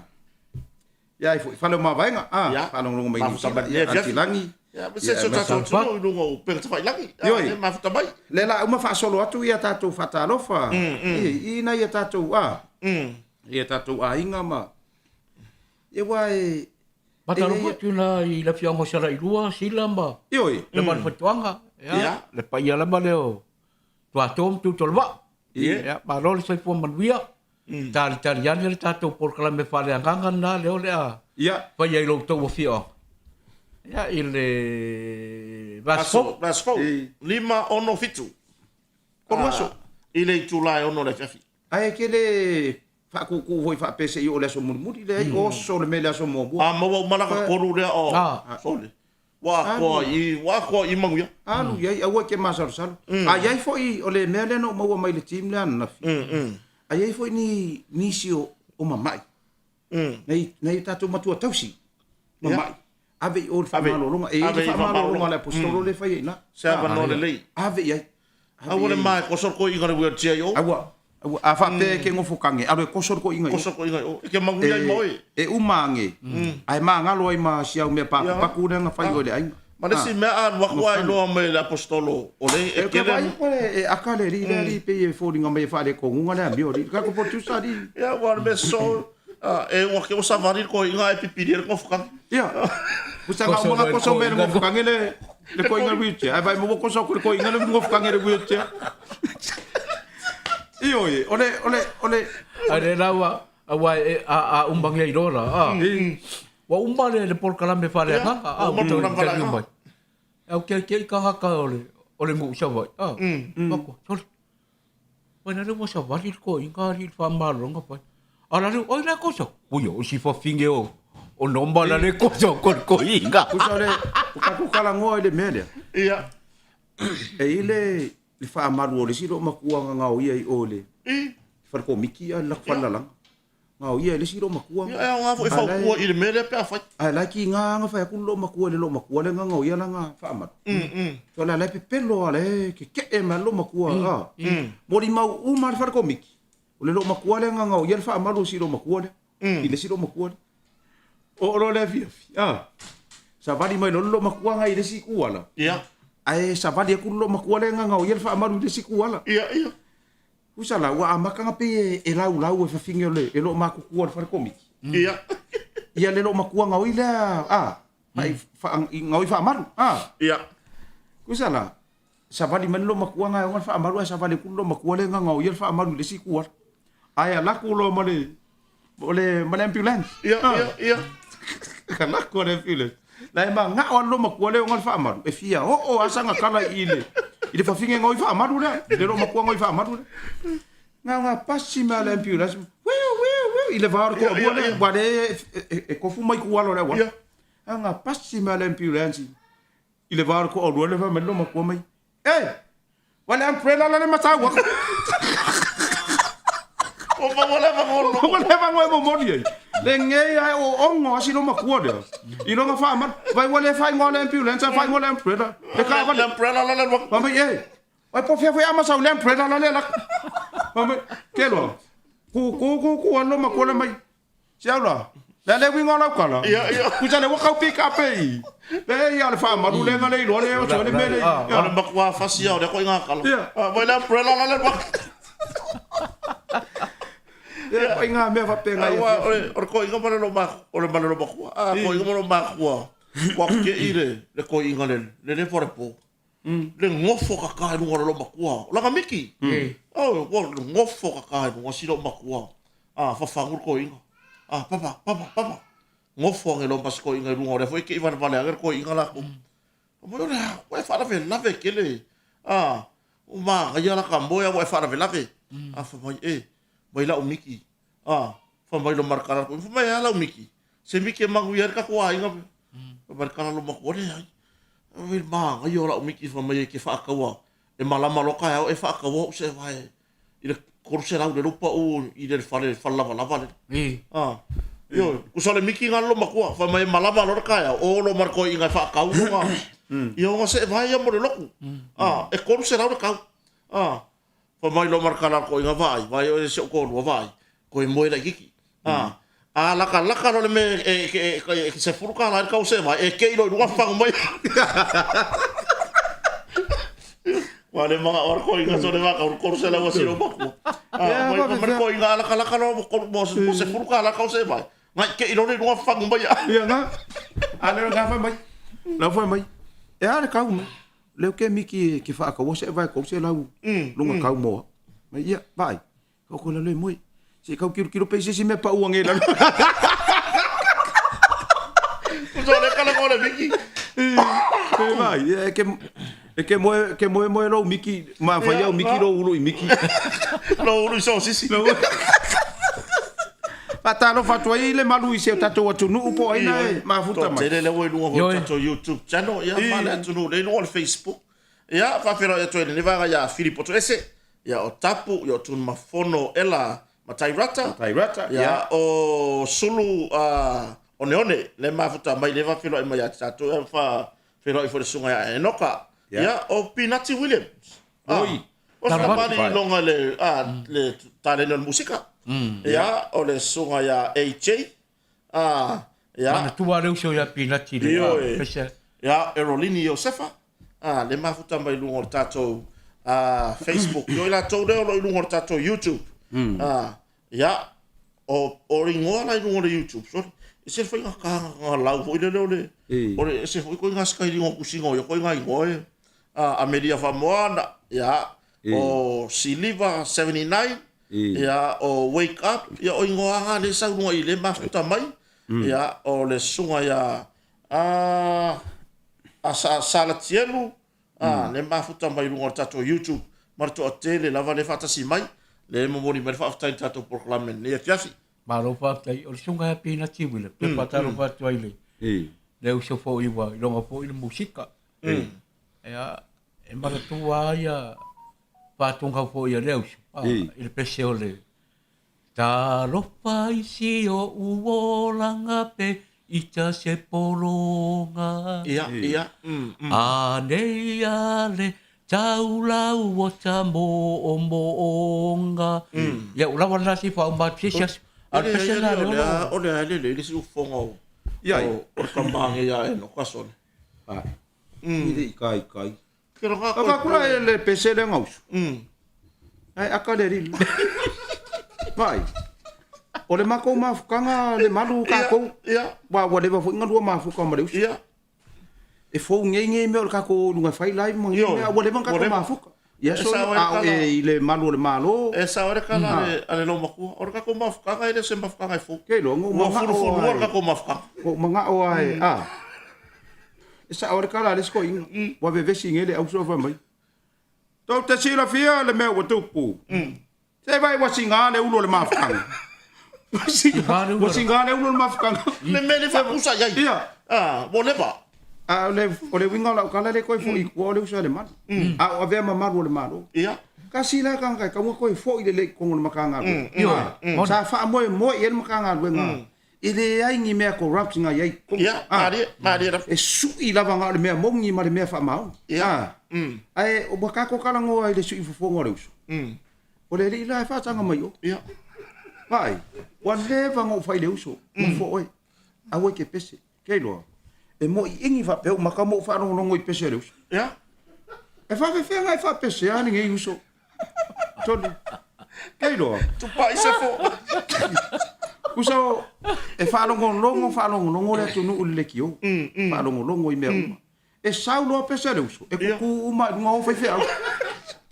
Ya fa lo ma vainga. Fa lo mai anti langi. Ya, bisa so tatou tu no pe ta fai lagi. Ya, ma fa bai. Le la uma fa solo atu ia tatou fa ta lofa. Ina ia tatou Ia tatou inga ma. E wai Patalo ko tuna I la fianga sala I lua silamba. Ioi. Le man fatuanga. Ya. Le pa ia lama leo. Tua tom tu tolwa. Ya, pa lo sai fu man via. Tari ya le tatou Polokalame fale anganga na leo le a. Ya. Pa ia lo to fio. Ya ile Vasfo 5 fitu. Como aso? Ile tulai ono le fiafi. Ai kele fa ku voi fa pese o le so murmuri le o so le mele so mo. Mo malaka koru le o. Sole. Wa ko I manguya. Alu ia wa ke masar sal. Ai foi o le mele no mo mai le team le na fi. Ai foi ni si o mamai. Nei tatu matua tausi. Mamai. Ave o fa malolonga fa malolonga le postolo le fa ina. Sa va no le lei. Ave ia. Awole mai ko sor ko I ngare wer tia yo. A fa te ke ngofu kange. Ave ko sor ko inga. Ko sor ko inga. Ke manguya I moi. E umange. Ai mangalo ai ma sia me pa ku na fa yo le ai. Ma le si me an wa ko ai no me la postolo. Ole e ke vai pole akale ri pe e foringa me fa le ko ngunga le mi ori. Ka ko potu sa di. Ya wa me so e o ke o savari ko inga e pipiri ko fukan. Ya. Usa nga mga ko so mer mo fukangele le ko inga wiche. Ai vai mo ko so ko inga le mo fukangele wiche. Ioi, ole. Are lawa awa a umbang ia idora. Wa umbang le Polokalame fale nga. Betul ke mai. Au ke ka haka ole ngu sa vai. Bako. Sorry. Wana le mo sa vai ko inga ri fa malo nga pai. Ala le oi la cosa. Uyo si fa finge o nomba la le cosa ko inga. Usale ku kala ngo ile mele. Ia. E ile le fa malu ole siro makua nga o ia I ole. Fa ko miki ala fala lang. Nga o ia le siro makua. Ya nga fo fa ko ile mele pe fa. Ala ki nga fa ku lo makua le nga o ia nga fa ma. So la pe pelo ale ke e ma lo makua. Mori mau mar fa ko miki. Ole lo makua le nga o ia fa malu siro makua le. Ile siro makua. O lo le fi. Sa vali mai lo makua nga ile si kuala. Ia. Ai sa vali ku lo makua le nga o ia fa malu ile si kuala. Ia. Usala wa amaka nga pe e lau e fa finge le e lo maku kuala fa ko miki. Ia. Ia le lo makua nga o ile ai fa nga o fa malu. Ia. Usala sa vali man lo makua nga o fa malu sa vali ku lo makua le nga o ia fa malu ile si kuala. Ai ala ku lo male male ambulance. Ia. Kana ko le ambulance. Lai ma nga o lo makua le ngal fa amaru e fia o asa nga kala ile fa finge ngoi fa amaru le lo makua ngoi fa amaru nga pasi ma le ambulance ile va ko bo le e ko fu mai ku alo le wa nga pasi ma le ambulance ile va ko o le fa me lo makua mai wala umbrella la le matawa wala ngoi mo mori le ngai ai o ongo asi no makua de ino nga fa ma vai wala fa ngole ambulance fa ngole umbrella le ka va umbrella la le wa mai ai po fia ama sa le umbrella la le la ma ke lo ku no makua le mai sia la le wingo la kala ku ja le wa ka pick up le ya le fa ma du le ngale lo le o so le mele ya le makua fa sia o le ko inga kala vai le umbrella la le Ai ngā mea whapenga ia. Ore ko inga mana lo ma, ore mana lo ma kua. Ko inga mana lo ma kua. Kua ke ire, le ko inga le pore po. Le ngofo ka kai nunga lo ma kua. Langa miki. Oh, le ngofo ka kai nunga si lo ma kua. Whafangur ko inga. Papa. Ngofo nge lo mas ko inga nunga. Ore foi ke iwan vale agar ko inga la ko. Mo ore, koe whara lave kele. Uma ia la kamboya wa whara lave. Whamai mai la umiki. Whamai lo markara ko. Whamai la umiki. Se miki mangu ia ka kua inga. Markara lo makore ai. Wil ma ia la umiki whamai ke whaakaua. E malama lo kai au e whaakaua se vai. Ile korse rau le rupa o i le whalava lava le. Yo, kusale miki ngalo makua. Whamai malama lo kai au. O lo marko inga whaakau no Yo nga se vai ia mo le loku. E korse rau le kau. Whamai lo markara ko inga vai o se o kono vai. Ko e moera kiki. Laka no le me e se furuka la kau se vai. E ke ilo runga whangu mai. Wa le mga orko inga so le waka urko se la wasi lo maku. Mai marko inga laka no mo se furuka la kau se vai. Ngai ke ilo runga whangu mai. Ia nga. Ale nga whamai. La whamai. E ale kau mai. Leo ke miki ki whaakaua se vai kau se lau. Lunga kau moa. Mai ia, vai. Kau kola le moi. Se kau kiro peise si me pa uange la. Kuso le kala kola miki. Vai, ke moe lo miki, ma fai au miki lo ulu i miki. Lo ulu so sisi. Patalo fatua i le malu i se tatou atu nuu po aina e mafuta mai. Tere le woi lunga ho tatou YouTube channel. Ia male atu nuu, le lunga Facebook. Ia whawhera ia toi le nevaga ia Filipo to ese. Ia o tapu, ia o tun mafono ela matairata. Ia o sulu o neone. Le mafuta mai le whawhera i mai a tatou. Ia whawhera i fore sunga ia enoka. Ia o Pinati Williams. Oi. O sa mani longa le tale non musika. Ia o le sunga ia AJ. Ia. Mana tua reu so ia Pinati le. Ia Erolini Josefa. Le mafuta mai lunga o tatou Facebook. Yo la tau leo lo lunga o tatou YouTube. Ia o ringoa la lunga o YouTube. So ese foi nga lau foi leo le. O ese foi ko nga skai ringo kusingo yo ko nga ingoe. Amelia Famoana. Ia o Siliva 79. Ia o Wake Up. Ia o ingoa nga le sa lunga i le mafuta mai. Ia o le sunga ia Salatielu. Le mafuta mai lunga o tatou YouTube. Marto a tele lava le fatasi mai. Le momoni mai whaftai tatou Polokalame. Ne fiafi. Maro whaftai. O le sunga ia Pinati wile. Pe pataro whatu aile. Leu so fo iwa. Ilonga fo ile musika. Ea. E mara tua ia. Patunga fo ia leu so. Ile pese o le. Ta ropa isi o uolanga pe. Ita se poronga. Ia. Ane ale taulau o ta moonga. Ia ulawa nasi fa umbat sisias. Ole ale si ufonga o. Ia. O kambange ia e no kasone. Ide ikai. Kero nga Aka kula le pese le ngaus. Ai aka le ri. Vai. O le mako mafukanga le malu kako. Ia. Wa whatever fu inga lua mafuka ma reus. Ia. E fo ngenge me o kako lunga fai live mo nge whatever kako mafuka. Ia so le malu le malo. E sa ore kala ale lo maku. Ore kako mafukanga ele se mafukanga fu. Ke lo ngo Mo furu ore kako mafukanga. Ko manga o ai E sa ore kala le sko inga. Wa vevesi ngele au so fa mai. Tau te sila fia le me o tupu. Se vai wa singa le ulo le mafukanga. Wasingane ulo mafukanga. Le mele fa usa ia. Ia. Mo leva. O le winga la kala le koi fo i ko le usa le man. O ave ma maru le malo. Ia. Kasi la kan kai ka mo koi fo i le ko ngol makanga. Ia. Sa fa mo i le makanga wenga. Ile ai ngi me corrupt nga ia. Ia. Mari. E su i lava nga le me mongi ma le me fa mau. Ia. Ai o baka ko kala ngo ai le su i fo ngol usa. O le ri la fa tanga mai o. Ia. Vai, wa leva ngo fai leuso, fo oi. A wo ke pese, ke lo. E mo i ingi fa pe o maka mo fa no ngo i pese leuso. Ia. E fa fe nga pese ani nge uso. Toni. Ke lo. Tu pai se fo. Kuso e whalongo le tunu ule kio. Whalongo I mea uma. E sau loa pesa le uso. E kuku uma i ngau whai whiau.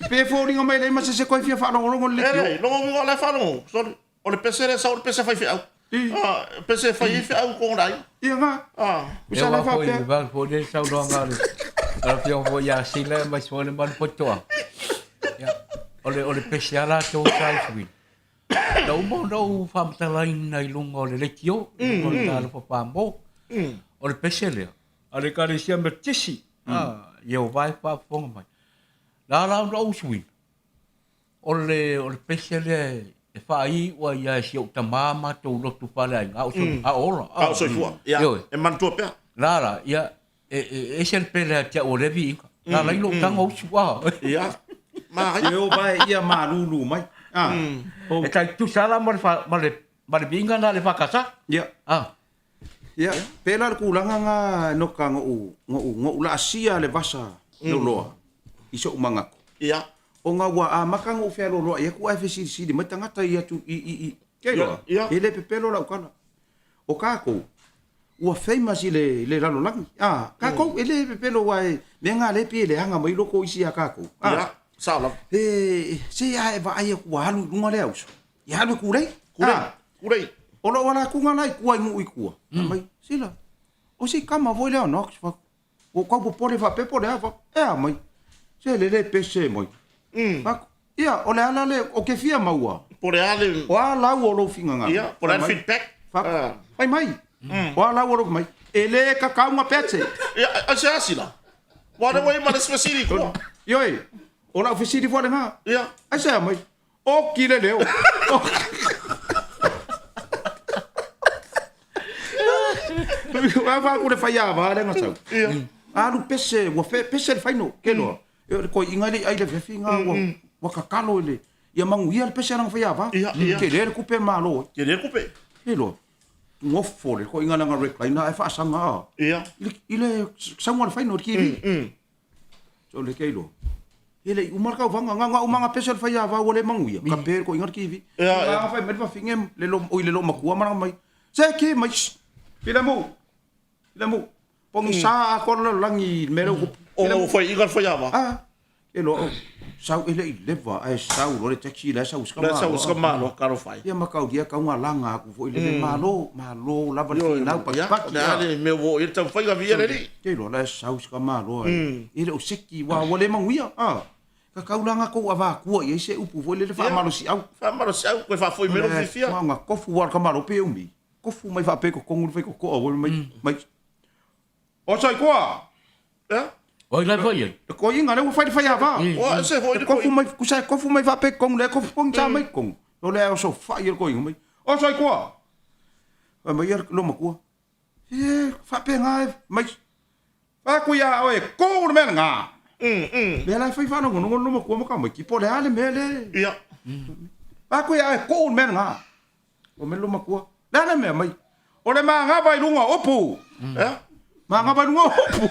Pe fōringa mai le masa se koe whia whalongo le kio. E, longo mi ngā le whanongo. Sorry. O le pese le sau le pese whai whiau. Pese whai whiau kong rai. Ia ngā. Usa le whapea. E wa fōi le sau loa ngā le. Ala pia fōi ia sile mai sōle manu potoa. Ole pese ala tō sai sui. Dau mo dau whamatalain nei lunga o le lekio. O le tāla whapambo. O le pese lea. Ale kare sia me tisi. Iau vai whaponga mai. La la no sui. Ole pese lea. E whai ua ia si o tamama tō lotu pale ai. A ola. A soi fua. Ia. E mantua pia. La ia. E se pele a tia o levi inka. La la ilo tanga o sua. Ia. Iau vai ia malulu mai. E tai tu sala mare binga na le whakasa. Ia. Ia. Pela kulanga ngā noka ngō la asia le vasa loa. Iso umangako. Ia. O ngā wā a maka ngō whea loa. Ia ku ai whesiri mai tangata i atu i. Kei loa. E le pepelo la ukana. O kākou. Ua famous I le ralo langi. Kākou e le pepelo wai. Me ngā le pie le hanga mai loko isi a kākou. Ia. Salam. Se ia e vai ku halu lunga le auso. Ia halu kurei. Kurei. Ola wala kunga lai kua ingu ikua. Mai sila. O si kama voi leo nox. O kau po pole fa pepo le ava. Mai. Se le pese moi. Ia, o le ala le o ke fia maua. Pore ale. O ala o lo finga nga. Ia, pore ale feedback. Mai. O ala o lo mai. E le kakau nga petse. Ia, ase asila. Wale wai ma le spesiri kua. Ioi. O la ofisiri fo le nga. Ia. Ase mai. O ki le leo. Wa ku le faia va le nga sau. Ia. Alu pese, wa pese le faino. Kelo. Ko inga le ai le finga wa kakalo le. Ia mangu ia le pese nga faia va. Ke le kupe malo. Ke le kupe. Kelo. Ngofo le ko inga nga recliner e fa sanga. Ia. Ile sangwa le faino ki. So le kelo. Ele umarka vanga nga umanga pese le faia va o le mangu ia. Ka pe ko inga ki vi. Nga fa me fa fingem le lo makua mara mai. Se ki mai. Pilamu. Pong sa ko langi mero o foi inga foi ava. Elo sau ele leva ai sau lo taxi la sau skama. La sau skama lo caro fai. Ia makau dia ka nga langa ku foi le malo lava na pa pa. Na le me vo ir tau fai ga via le. Elo la sau skama lo. Ile o seki wa le manguia. Ka kaulanga ko ava ku ia se upu foi le fa malo si au. Fa malo si au ko fa foi mero fifia. Nga kofu war ka malo pe umi. Kofu mai fa pe ko kongu fe ko mai. O sai koa. Oi lai foi. Ko inga le fai fai ava. O se foi kofu mai va pe kong le kofu pong cha mai kong. Lo le so fai ko inga mai. O sai koa. Mai lo ma ko. Fa pe ngai mai. Fa ku ya oi ko me nga. Le lai fai fa no ma ko ma ka mai ki po le ale me le. Ia. Fa ku ya ko me nga. O me lo ma ko. Le me mai. O le ma nga vai lunga opu. Ma nga vai lunga opu.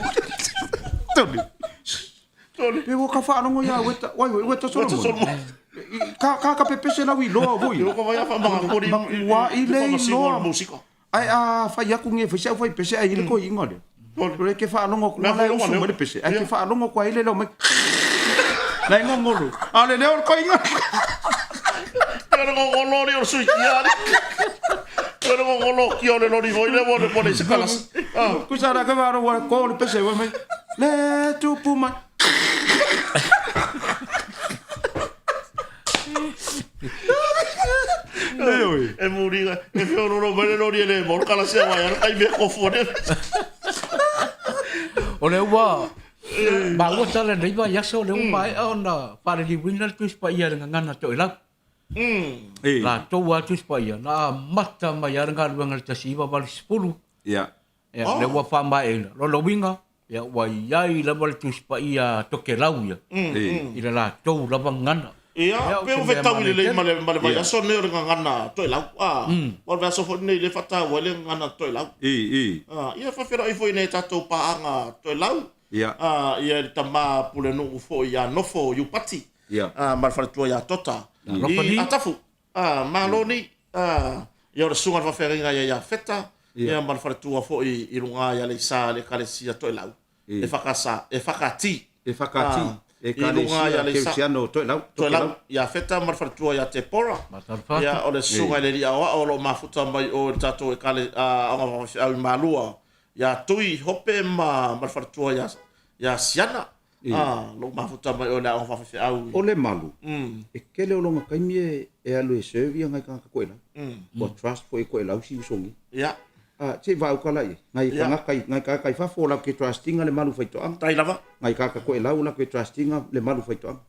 Tole. Pe ka fa no ya weta so. Ka pepe la wi lo voi. Yo ko vai fa manga ko ri. Wa ile lo música. Ai fa ya ku nge fa fa pese ai ile ko inga le. Tole ke fa no ko la o so le pese. Ai ke fa no ko ile lo mai. La ngolo. Ale le ko inga. Pero ngolo ni o sui ya. Pero ngolo ki o le lo ni voi le bo le pone se calas. Ku sa ra ka va ro ko le pese wa mai. Le tu puma. E muriga, e feo no vale no ni le morca la se vai, ai me cofone. Ole wa. Ba wo tala nei va ya so le mai ona para di winner tu spa ia dengan ngana to la. La to wa tu spa ia na mata mai ya ngal ngal tasi va val 10. Ya. Ya le wa fa mai lo winga. Ya wa yai la val tu spa ia to ke lau ya. Ila la to la ngana. Ia, pe o vetau le male vai aso ne nga ngana to lau. O va so fo nei le fata wa le ngana to lau. Ia fa fera i foi nei tatou paanga to lau. Ia. Ia tama pule no fo ia nofo yu pati. Ia. Mar fa to ia tota. I atafu. Maloni ia o le sunga fa feringa ia feta ia mal fa tua fo I runga ia le sa le kalesia to lau e fakasa e fakati e kalesia ke siano to lau ia feta mal fa tua ia te pora ia o le sunga le ia o lo mafuta mai o tato e kale au malua ia tui hope mal fa tua ia siana lo mafuta mai o le au fa au o le malu e kele o longa kaimi e alu e servi ngai ka ko ela o trust fo e ko ela si usongi ia che va o kala ngai ka fa fo la ke trustinga le malu faito am tai lava ngai ka ko ela la ke trustinga le malu faito am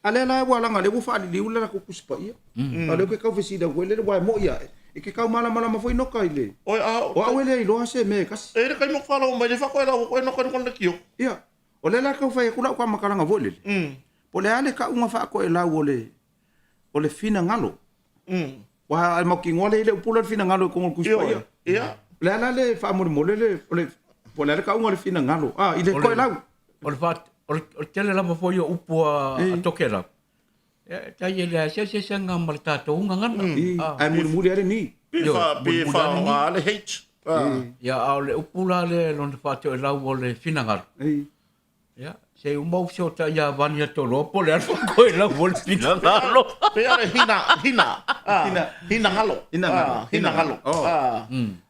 ale la wala ngale bu fa di ula ko kuspa ia ale ke ka fesi da wele wa mo ia e ke ka mala ma foi no kai le o wele lo ase me kas e kai mo fala o mai fa ko ela ko no ko le kio ia o le la ka fai kula kwa makaranga vole po le ale ka unga fa ko ela o le fina ngalo wa mo ki ngole le pula fina ngalo ko kuspa ia le ala le fa mo le po le ka unga le fina ngalo ile ko ela o le fat o tele la mo foi o upua atokela ta ye le se nga mal tatou nga ngana ai muri ale ni fa le h ya au le upula le lon fato e lau o le finangal ya se un mau so ta ya vania to lo po le alfa ko e lau o le finangalo pe ale hina ngalo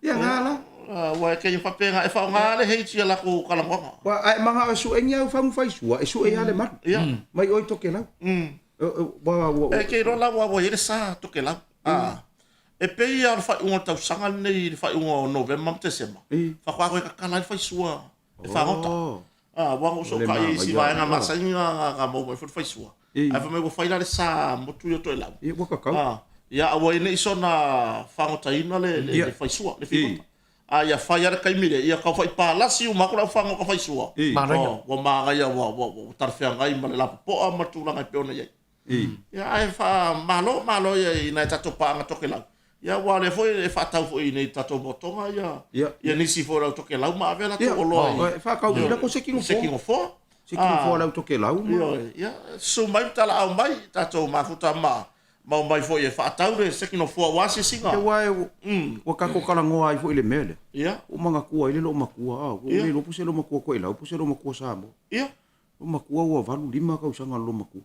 ya ngala wa ke yo fapenga e fa ngale h la ko kala mo wa ai manga su enya fa mu fai sua e su e ale mar mai oi to ke lau e ke ro la wa ile sa to ke lau e pe ia fa un tausaga nei fa un november te sema fa kwa ko kala fa sua e fa ngota wa mo so ka i si va na masainga ga mo fa sua ai fa me go fa ila sa mo tu yo to lau e wa ka ia wa ine iso na fa ngota ina le fa sua le fi ia fa ia kai mire ia ka fa pa la si u ma ko fa ngo ka fa sua wa ma ia wa tar fa ngai ma la po ma tu la ngai pe ona ia ai fa malo ia ina tato pa nga to ke lau ia wale foi e fa tau foi nei tato botonga ia nisi fora to ke lau ma vela to lo fa ka ina ko sekingo fo la to ke lau ia so mai tala au mai tato ma futa ma mai foi e fa tau re sekingo fo wa se singa e wa o ka ko kala ngo ai foi le mele ia o manga kua ile lo makua o le lo puse lo makua ko ila o puse lo makua sa mo ia o makua o valu lima ka usanga lo makua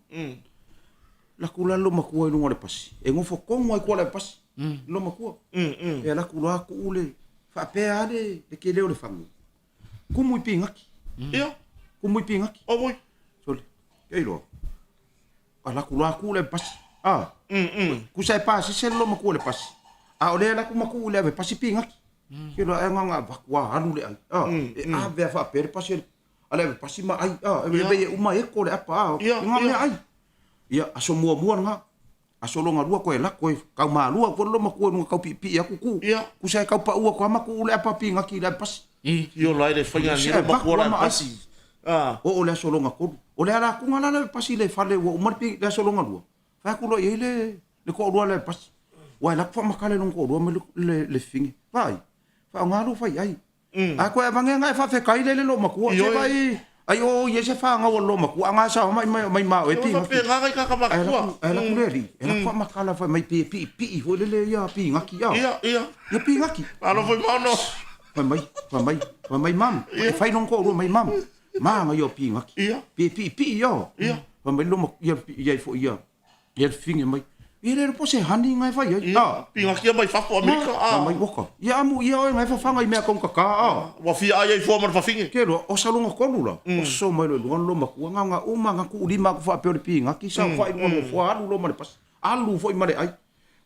la kula lo makua i le pasi e ngofo kongo ai ko le pasi lo makua e la kula ku ule fa pe ale de ke le o le fangu kumu pingaki ia kumu pingaki o moi sole ke lo ala kula ku le pasi ku sai pasi se lo makua le pasi o le la ku makua le pasi pingaki ke lo nga vakua anu le ai ve fa pe pasi ale pasi ma ai be uma e ko le apa nga me ai ia aso mua nga aso longa lua ko e la ko ka ma lua ko lo ma ko no ka pipi aku ku ku sai ka pa ua ko ma ku le apa pinga ki le pas io lai le fanga ni ma ko la pasi o le aso longa ko o le ala ku ngala le pasi le fale o mar pi le aso longa lua fa ku lo ile le ko lua le pas wa la fa ma kale no ko lua le fingi vai fa ngalo fa ai ko e vanga nga fa fe kai le lo ma ku se vai ai o ye se fa nga lo ma ku anga sa mai ma e pi nga ka ka ma ku ala ku le ri ela fa ma kala fa mai pi ho le ya pi nga ki ia ya pi nga ki alo foi mano fa mai mam e fa non ko ro mai mam ma nga yo pi nga ki pi yo fa mai lo ma ya fo ya finge mai ele po se hani ngai fa ya pi nga ki mai fa fo amerika mai boka ya amu ya ngai fa ngai me kon ka wa fi ai fo mar fa finge ke lo o salonga ko lula o so mai lo lo ma ku nga o ma nga ku lima ku fa pe pi nga ki sa fa no fo alu lo ma pas alu fo mare ai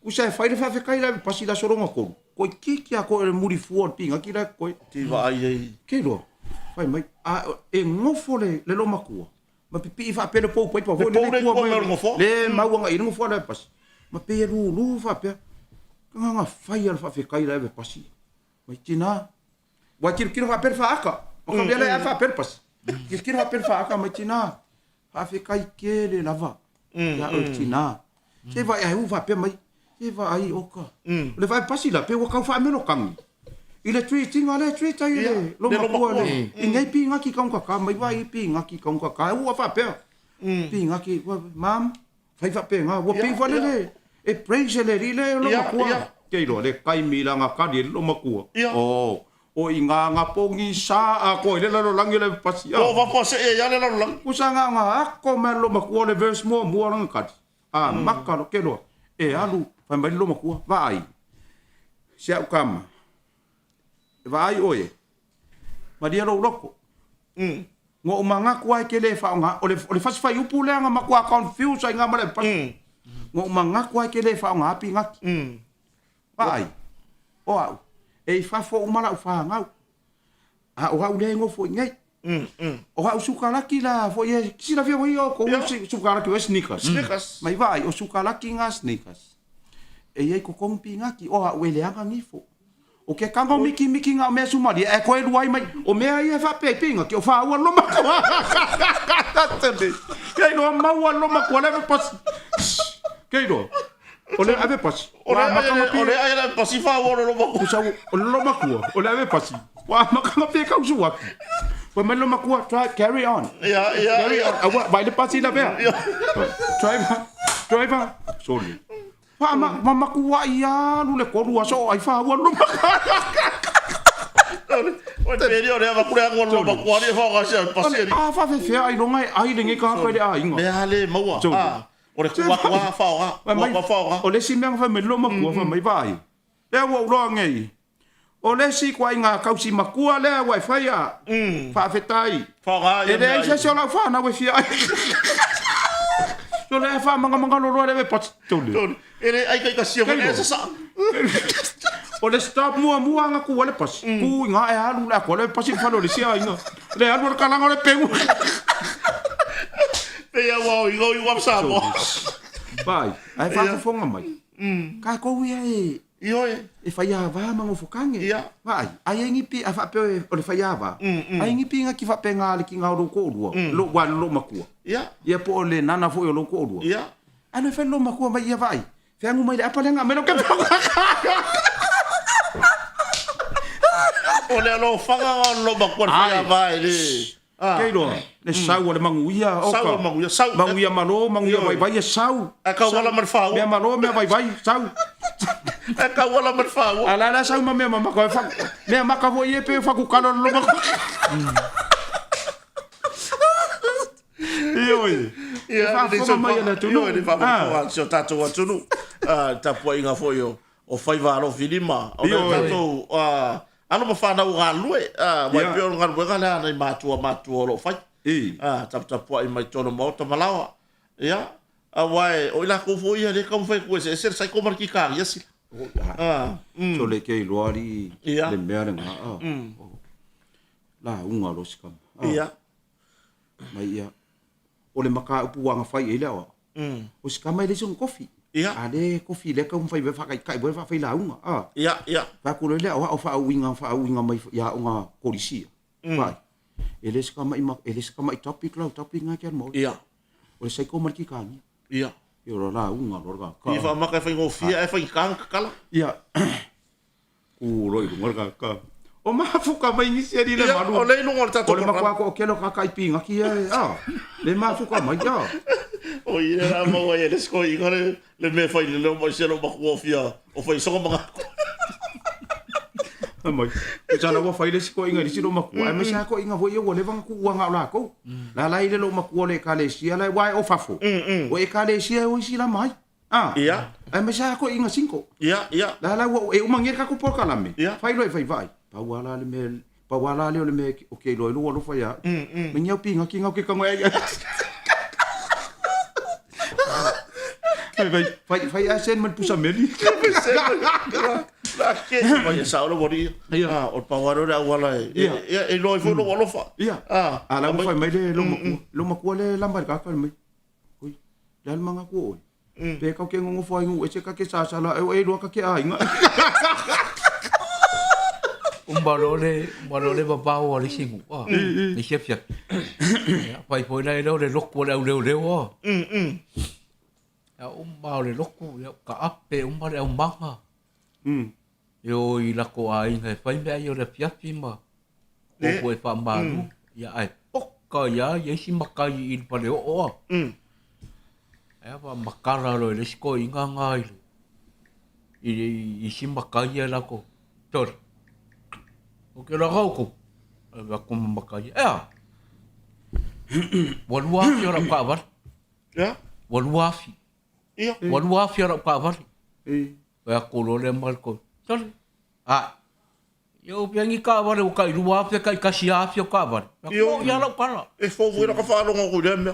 ku sa fa ile fa fe kai la pas ila salonga ko ki ko le muri fu pi nga ki la ko ti va ai ke lo fa mai e ngofo le lo ma ku ma pi fa pe le po po le ma nga i ngofo le pas ma pe lu fa pe nga fai al fa fe kai la pasi mai tina wa kir fa per fa aka o ka bele fa per pas kir fa per fa aka mai tina fa fe kai ke le lava ya o tina se va ai u fa pe mai se va ai oka le va pasi la pe o ka fa me no kang ile treating ale treat ai lo ma ko ale ngai pi nga ki ka mai vai pi nga ki ka u fa pe pi nga ki mam fai fa pe nga wo pi fa le E praise le rile lo makua. Kei lo le kai milanga kari lo makua. Oh. O inga pongi sa a ko le lo langi le pasi. O va pose e ya le lo lang. Usanga nga ko me lo makua le verse mo lang kati. Maka lo ke lo. E alu fa mai lo makua vai. Sia ukama. Vai oe. Maria lo loko. Ngo manga kuai ke le fa nga o le fasi fa upu le nga makua confuse nga male pasi. Ngo manga kuai ke le fa nga api ngaki. Vai. O au. E fa fo umala fa ngau. O au le ngo fo ngai. O au sukalaki la fo ye sila fia o ko sukalaki o sneakers. Mai vai o sukalaki nga sneakers. E ye ko kompi ngaki o au le anga ngifo. O ke kanga miki nga me sumali e ko e luai mai o me ai fa pe pinga ke o fa o lo ma ko. Tatende. Ke no ma o lo ma ko le pas. Ke do. Ole ave pasi. Ole ave pasi fa o lo ma ko. O lo ma ko. Ole ave pasi. Wa makanga pe ka usuwa. Wa me lo ma ko try carry on. Carry on. Awa vai le pasi la bea. Driver. Sorry. Fa ma ku wa ia lu le ko lu so ai fa o lo ma. O te ri o le va ku le lo ma ko ni fa ga se pasi. Fa fe ai lo ngai ai le ngai ka ko le ai ngo. Me ale mo wa. O le kua fa o le si mea fa me lo makua fa mai vai e wo lo ngai o le si kwa inga kausi makua le wa fa ya fa fetai fa ga e le se la fa na we fia so le fa manga lo le pat tole e le ai ka si o le sa o le stop mua nga ku le pas ku nga e alu la ko le pas fa lo le si ai nga le alu ka la le pengu Pea wau i ngoi wap sa mo. Vai, ai fa fonga mai. Ka ko ia e. Ioe. E fa ia va mango fokange. Ia. Vai, ai ngi pi a fa pe o le fa ia va. Ai ngi pi nga ki fa pe nga le ki nga ro ko ro. Lo wa lo makua. Ia. Ia po le nana fo lo ko ro. Ia. Ana fa lo makua vai ia vai. Fe ngu mai apa le nga me lo ke. O le lo fanga lo makua fa ia vai le. Kei roa, le sau le manguia oka. Sau manguia, sau. Manguia malo, manguia vai sau. A ka wala man fau. Mea malo, mea vai sau. A ka wala man fau. Ala la sau ma mea maka fa. Mea maka vo ie pe fa ku kalo lo maka. Ioi. Ia, ni so mai na tunu. Ni fa fa so tatou tunu. Ta po inga fo yo. O fai va lo filima. O tatou ano ma fa na o galue mai pe o galue gala na matua lo fai tap po i mai tono mo to malawa ia wai o ila ko fo ia le kom fai ko se sai ko marki ka yes so le ke loari le mea nga la unga lo skam ia mai ia o le maka upu nga fai ile o o skam mai le son coffee Ia. Ale kofi le ka fai fa kai bo fa la unga. Ia. Fa ku le o fa winga mai ya unga polisi. Vai. Ele ska mai topic nga ke mo. Ia. O sai ko marki kan. Ia. Yo la unga lo ka. Ia fa maka fa ngofia e fa kan kala. Ia. Ku roi ngor ka. O ma fuka mai ni se le malu. O le no ngor tatou. O le makwa ko ke lo ka kai pinga ki le ma fuka mai ya. O ia la mo e le sko i ngore le me fai le mo se lo makofia o fai so mga mai e jana wa fai le sko inga si lo maku ai me sa ko inga vo ye wo le vang ku wa nga la ko la la ile lo maku le ka le sia la wai o fafo o e ka le sia o si la mai ia ai me sa ko inga 5 ia la wo e o mangir ka ko Polokalame fai lo fai vai pa wala le me pa wala le me okay lo fai ya me nyau pinga ki nga ke ka ngai Fai asen man pusa meli. La ke vai sa lo bori. O pawaro da wala e lo fo lo fa. Ala mo fai mai le lo maku le lambar ka mai. Oi. Dal manga ko. Pe ka ke ngo fai ngu e ka ke sa la e lo ka ke ai nga. Barole ba o le singu. Ni chef. Pai foi na le lokko le o. Ya le loku ya ka ape le manga. Yo i la ko ai ngai fai me yo le fiafi ma. O ko e fa malu ya ai poka ya si makai i pa le o. E wa makara lo le sko inga ngai. I simakai e lako. Tor. O ke la ko. Va ko makai. Waluafi ora ka var. Ya. Waluafi. Ia. Waluafi ora ka var. Va ko lo le mal ko. Tor. Yo piangi ka var o kai luafi kai kasiafi o ka var. Ko ya la kala. E fo vo ka fa lo ngo le me.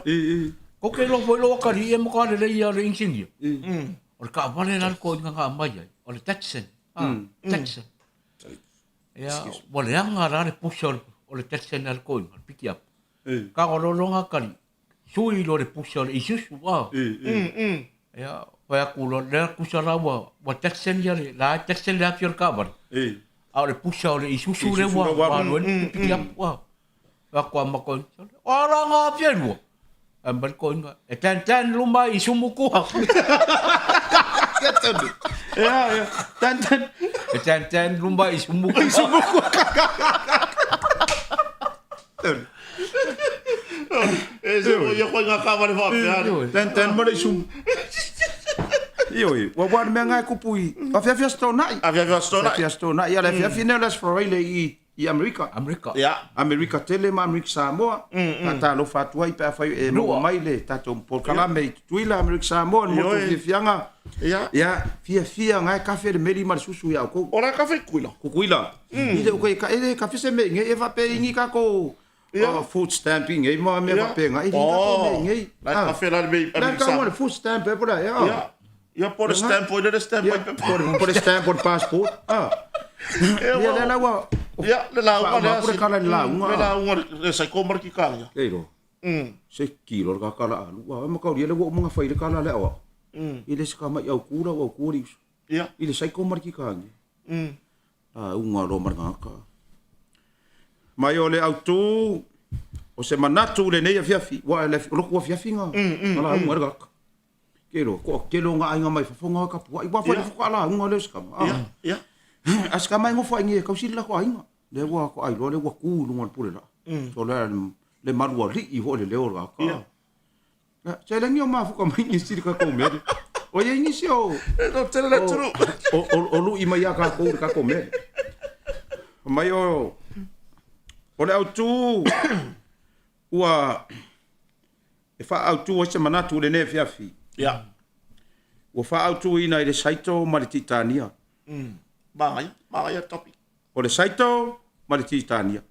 Ko ke lo foi lo ka ri e mo ka le ia le insingi. O ka var le ko nga mai. O le Texan. Texan. Ya, wale anga rare pushol o le Texan al ko piki up. Ka o lo longa kali. Sui lo le pushol i susu wa. Ya, wa ku lo le kusala wa Texan ya la Texan la fior ka var. A le pushol i susu le wa lo piki up wa. Wa ko ma ko. Ora nga fior. Ambal ko nga. E tan lumba i sumuku. Ya, Tan lumba i sumuku. Ese yo nga ka va le fa pe. Ten mo le sum. Io, wa me nga ku pui. A fia sto nai. A via sto na. Fia sto nai, ya le fia fine las for i America. Ya. America tele ma America Samoa. Ta lo fatua i pa fa e no mai le tatou Polokalame tuila America Samoa mo tu fianga. Ya, fia nga kafe de meri mar susu ya ko. Ora kafe kuila. Kuila. Ni de ko e kafe se me nge e va pe ingi ka ko. Food stamping e mo me va pe nga i ka ko nge. La kafe la be La ka mo food stamp e por aí. Ja por stamp por de stamp por stamp por passport. Ya la wa. Ja, la wa por kala la wa. La wa se komar ki kala. Kero. Se kilo ka kala lu wa ma ka ri le wo mo nga fai le kala le wa. Ile se ka mai au kura wa kuri. Ja. Ile sai komar ki kala. Unga ro mar nga ka. Mai ole auto o se manatu le nei fiafi wa le lo ko fiafi nga. Ala unga ga. Kero ko kelo nga ainga mai fonga ka pu. Wa fa ko ala unga le ska. Ja. Aska mai ngo fa ngi ka sila ko ainga. Le wa ko ai lo le wa ku lu ngon pure la. So le maru ri I ho le le ora ka. Se le ngi ma fu ko mai ni siri ka ko me. O ye ni si o. No te le tru. O lu I mai ka ko me. Mai o le autu ua e fa autu o se manatu le ne fiafi. Ja. Ua fa autu ina I le saito ma le titania. Mai topic. O le saito ma le titania.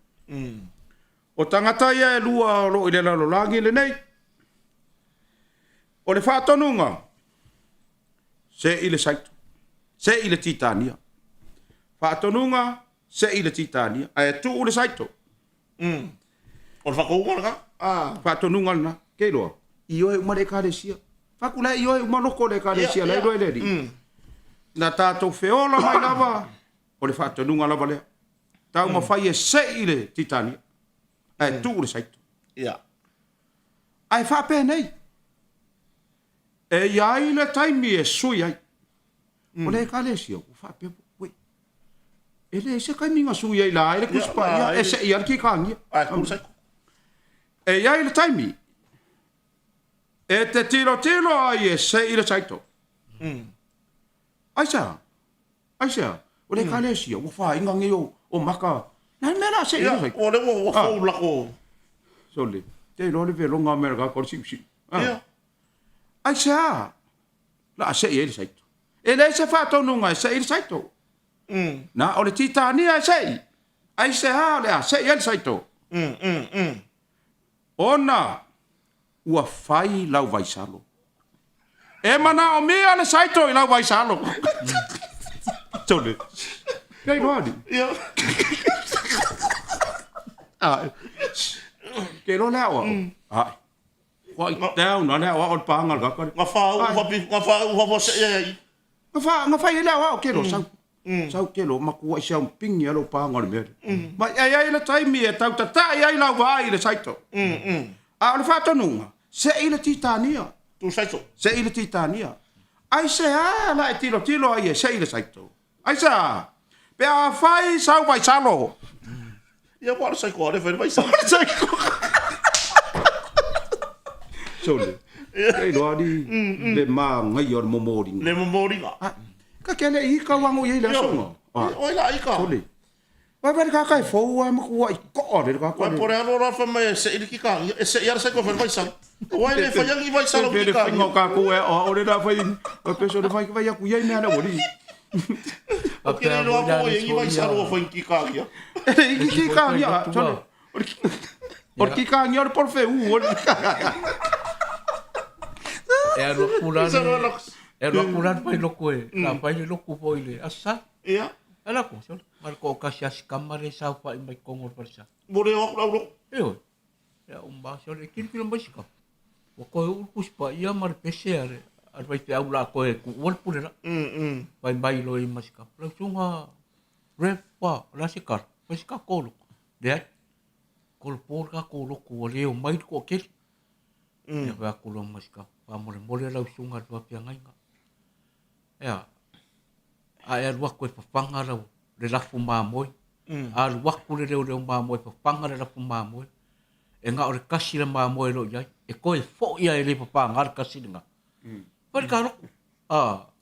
O tangata ia e lua lo I le lalolangi le nei. O le fa tonunga. Se I le saito. Se I le titania. Fa tonunga se I le titania. Ai tu o le saito. O fa ko nga. Fa tonunga na. Ke lo. Io e uma le kalesia. Fa kula io e uma loko le kalesia le lo le di. Na tatou feola mai lava. O le fa tonunga lava le. Tau ma fai e se I le titania. Ai tu o le saito. Ja. Ai fa pe nei. E iai le taimi e sui ai. O le kalesia o fa pe we. Ele se kai minga sui ai la, ele kuspa ia e se ia ki kangi. Ai ku sai. E ia le taimi. E te tiro ai e se ile saito. Aisa. O le kalesia o fa inga ngi o maka. Na mena se ile saito. O le wo fo la ko. Sole. Te lo le velonga merga ko si. Ja. Aisa. La se ile saito. Ele se fa tonunga se ile saito. Na o le titania sei. Ai se ha le se ele saito. Ona ua fai lau vai salo. E mana o mea le saito I lau vai salo. Tole. Kei roadi. Ja. Kei lo leo. Ai. Wai teo na leo o pangal ga ko. Nga fa se ai. Nga fai leo o kero sau. Sau kelo maku ai sau pingi alo pangal me. Ma ai le taimi e tau tata ai lau vai le saito. A le fa tonunga. Se ile titania. Tu saito. Se ile titania. Ai se la e tilo ai se ile saito. Ai sa. Pe a fai sau vai salo. Ja war sai ko le vai sai. Sole. Kei loa di. Le ma ngai o momori. Le momori nga. Ka kele I ka wango I le songa. Oi la ika. Sole. Vai vai ka kai fo ai mo ko I ko le ka ko. Vai por ano ra fa me se ili kika. Se yar se ko fa vai sal. Wai le fa yang I vai sal Pe kika. fingo ka ko o le da fa o pe so de vai vai ku ye me ana wori. O ke le lo ko I vai sal o fa kika kia. Kika ya. Sole. Or kika nyor por fe u. Ero pulan. Ero pulan pai loko e. La pai loko foi le. Asa. Ia. Ala ko sol. Marco kasias kamare sa fa mai kongor persa. Bore o lo. Eu. Ya umba sol e kin film basika. O ko puspa ia mar pesere. Ar vai te aula ko e ku wol pulera. Vai bai lo I masika. Lo sunga rep pa la sikar. Basika kolo. De kol por ka kolo ko le o mai ko ke. Ya va kolo masika. Pa mole la sunga va pianga nga. Ya. A luaku e papanga rau le lafu mamoi. A luaku le reo mamoi papanga le lafu mamoi. E ngā ore kasi le mamoi lo iai. E koe fo ia e le papanga ar kasi nga. Pari ka roku.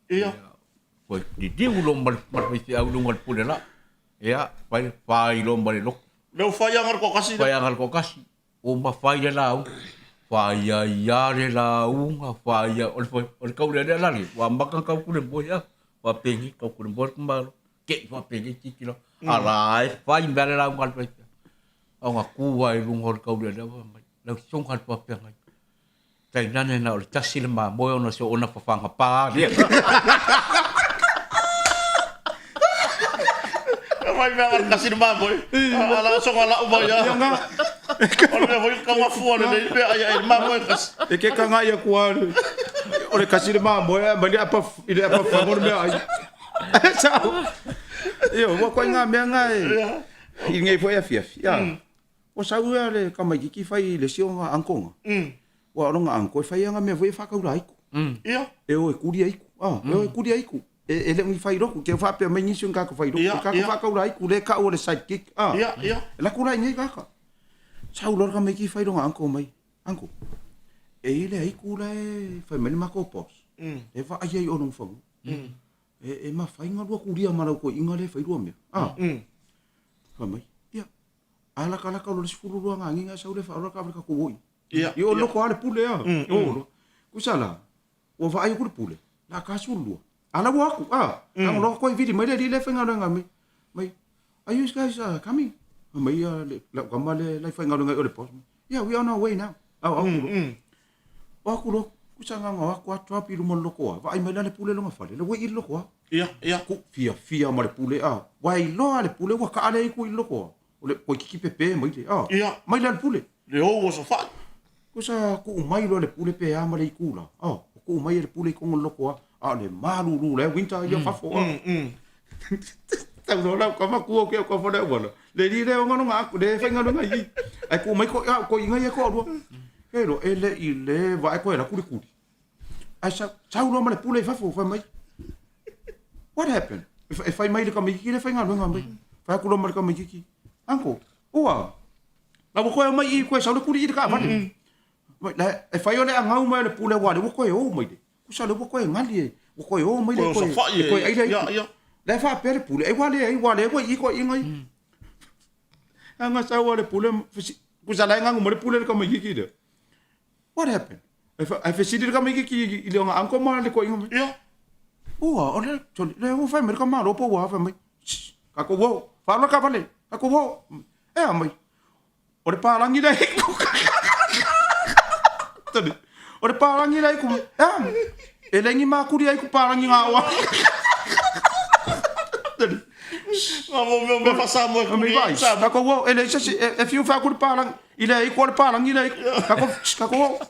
Ia. Koe di diu lo marwisi au lunga le pule la. Ia. Pai lo mbale loko. Leo fai angar ko kasi. Pai angar ko kasi. O ma fai le lau. Fai ia le lau. Fai ia. Ole kau le lali. Wa mbakang kau kule mboi ya. Wa pengi kau kule mboi kembalo. Ke wa pengi kiki lo. Alai. Fai mbale lau ngal pai. Au ngā kua I lunga le kau le lau. Lau songal pa pengai. Tai nane na ole tasi le ma moe ona se ona whawhanga pā. Vai me agar kasi ma boy. Ala so ala uba ya. Ole me voi ka mafua le pe ai ma boy kas. E ke ka nga ia kua. Ole kasi le ma moe ma dia apa ile apa favor me ai. Ciao. Yo, wa ko nga me nga e. I ngai foi a fia. Ya. O sa ua le ka mai ki fai le sionga ankonga. Wa ronga anko fai nga me voi fa ka ura iku. Ia. E o e kuri iku. E o e kuri iku. E le ngi fai roku ke fa pe mai ni sion ka ko fai roku. Ka ko fa ka ura iku le ka o le sidekick. Ia, ia. La kura ngai ka ka. Sa ua ka mai ki fai ronga anko mai. Anko. E ile iku le fai mai ma ko pos. E fa ai o no fo. E ma fai nga ru kuri ma ko inga le fai ru me. Fa mai. Ia. Ala kala ka lo le furu ru nga nginga sa ule fa ora ka ka ko woi. Ia. Yo lo ko ale pule ya. O. Kusala. O va ai ku pule. La ka sulu. Ala wa ku. Ka lo ko vidi mai le fa nga nga mai. Mai. Are you guys coming? Mai la ka male la fa nga nga ole pos. Yeah, we are on our way now. Wa ku lo kusanga nga wa ku atwa pi lu mo lo ko. Va ai mai le pule lo nga fa le we I lo ko. Ia, ia. Ku fia ma le pule Wa I lo ale pule wa ka ale ku I lo ko. Ole ko ki pepe mai le. Ia. Mai le pule. Le o so fa. Kusa ku mai lo le pule pe ama le ikula. Ku mai le pule ko ngolo ko le malu lu le winter ia fa fo. Tau la ka ma ku ke ko fo le wala. Le di le ngono nga ku le fa ngono nga I. Ai ku mai ko inga ia ko ro. Pero ele ile va ko era kuri kuri. Ai sa lo ma le pule fa fo fa mai. What happened? If I mai le ka mai ki le fa ngono nga mai. Fa ku lo ma ka mai ki. Anko. Oa. La ko mai I ko sa le kuri I ka va. La e fai ole anga uma le pule wa le ko e o mai de ku sa le ko e ngali e ko e o mai le ko e ai le la fa per pule e wa le ko I ko I ngai anga sa wa le pule ku sa la anga mo le pule ko mai ki de what happened I fa sidi ko mai ki I le anga anko ma le ko I ngai ia o ole so le o fa mer ko ma ro po wa fa mai ka ko wo fa lo ka vale ka ko wo e mai o le pa langi dai Tadi. Ore parangi lai ku. E lengi ma kuri ai ku parangi nga wa. Tadi. Vamos me passar mo kuri. Ka ko wo ele se e fiu fa ku parang ile ai ku parangi lai. Ka ko.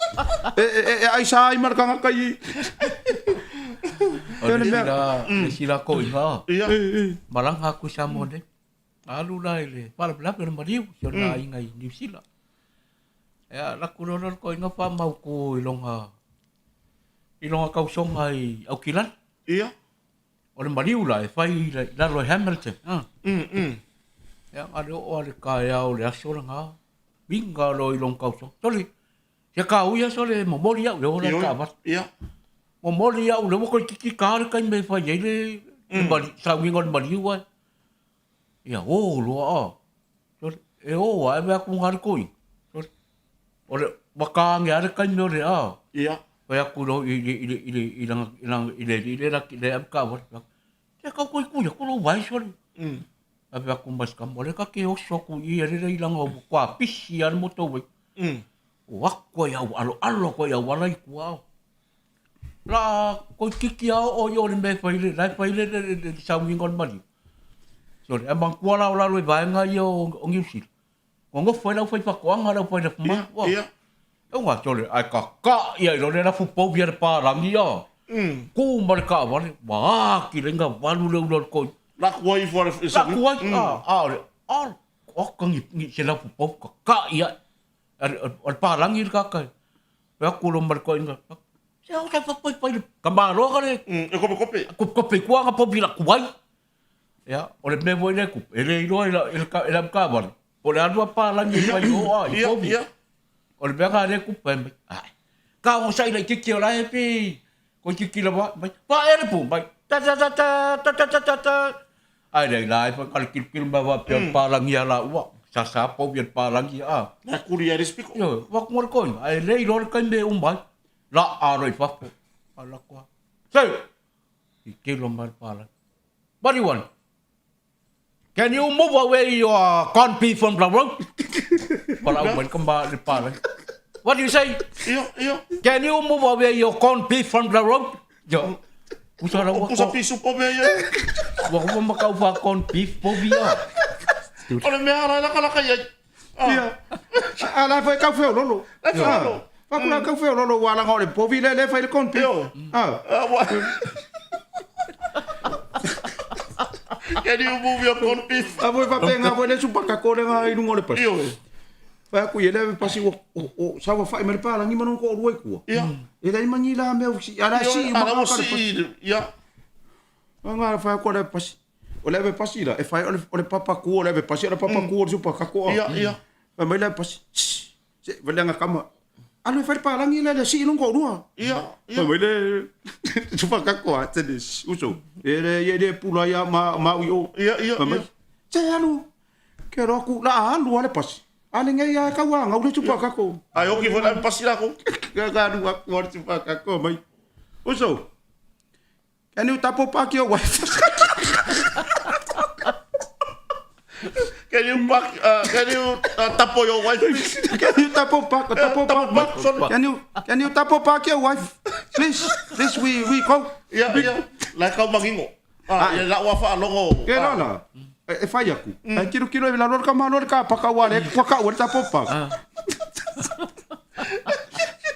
Ai sa ai marka nga kai. Ole sila ko iha. Ia. Malang aku sa mo de. Alu lai le. Pala pala pero mariu. So na ingai New Zealand. Ya la kurono ko inga pa mau ko ilonga kau song ai au kilan ia ole mariu la fai la lo Hamilton ya ado ole ka ya ole asora nga binga lo ilong kau song toli Ya ka uia so le momoli au le ora ka va. Ia. Momoli au le mo ko ki ka ka me fa ye le mali sa wingon mali wa. Ia o lo a. So e o wa me ku ngar ko. So ole baka nge are ka me le a. Ia. Wa ku lo i le ka va. Ya ka ko ku ya ko lo vai so. Ave aku mas kamole ka ke o soku i re ilanga o kwa pisi ar moto we. Wa ko ya alo ko ya wala i kwa. La ko kiki o yo le me faile, la faile de sa wingon mali. So e bang kwa la lo vai nga yo o ngiusi. Ko ngo foi la foi fa kwa nga la foi de ma. Ia. E nga so le ai ka ia lo le la fu po via pa rangi ya. Ku mar ka wa ba ki lenga walu le lo ko. La kuai for La kuai o kangi se la fu ka ia. Ar pa rangi ka ka. Wa ku lo mar ko inga. Se o ka fa pai ka ma lo ka le. E kope. Kope ku nga po bila kuai. Ya, o le me voi le ku. Ele ilo ela ka wa. O le adu pa rangi pa yo a. Ia. O le bega le ku pa. Ka o sai le kiki o la e pi. Ko kiki la ba. Pa ele pu ba. Ta. Ai dai lai pa kal kil ba wa pa rangi ala wa. Sa po bien pa rangi a. Na kuria respiko. Yo, wa ku ko. Ai le ilo ka me umbai. La aroi fa. Ala kwa. Sai. Kilo mal pa. What do you want? Can you move away your corn beef from the road? Para uban kembali pala. What do you say? Iyo. Can you move away your corn beef from the road? Yo. Usara wa. Pusa pisu po me yo. Wa ko makau fa corn beef po via. Ole me ara la kala kaya. Ia. Ala foi ka feo lolo. Fa kula ka feo lolo wala ngore po vi le fai le kon pe. Can you move your corn beef? Avoy fa penga foi le supa ka ko le nga inu ngole pas. Iyo. Fa ku ele pasi o sa wa fa me pa la ngi manon ko ruai ku. Ia. E dai mangi la me si ara si ma ka si. Ia. Nga fa ko le pasi. O le pasi la e fa o le papa ku o le pasi o le papa ku o supa ka ko. Ia. Fa me le pasi. Se va nga kama. Alo fa pa la ngi le si inu ko rua. Ia. Fa me le supa ka ko te uso. Ele pula ya ma yo. Ia. Che alu. Ke ro ku la alu ale pasi. Ale ngai ya ka wa ngau le supa ka ko. Ai o ki foi pasi la ko. Ga lu wa ko supa ka ko mai. Uso. Can you tap up your wife? Can you tap your wife, please? Can you tap up Can you tap up your wife? Please, we go. Ia. La kau mangingo. Ya la wa fa longo. Ke la. E fai aku. Kilo e la lor ka malor ka pa ka wale kwa ka wa tap up.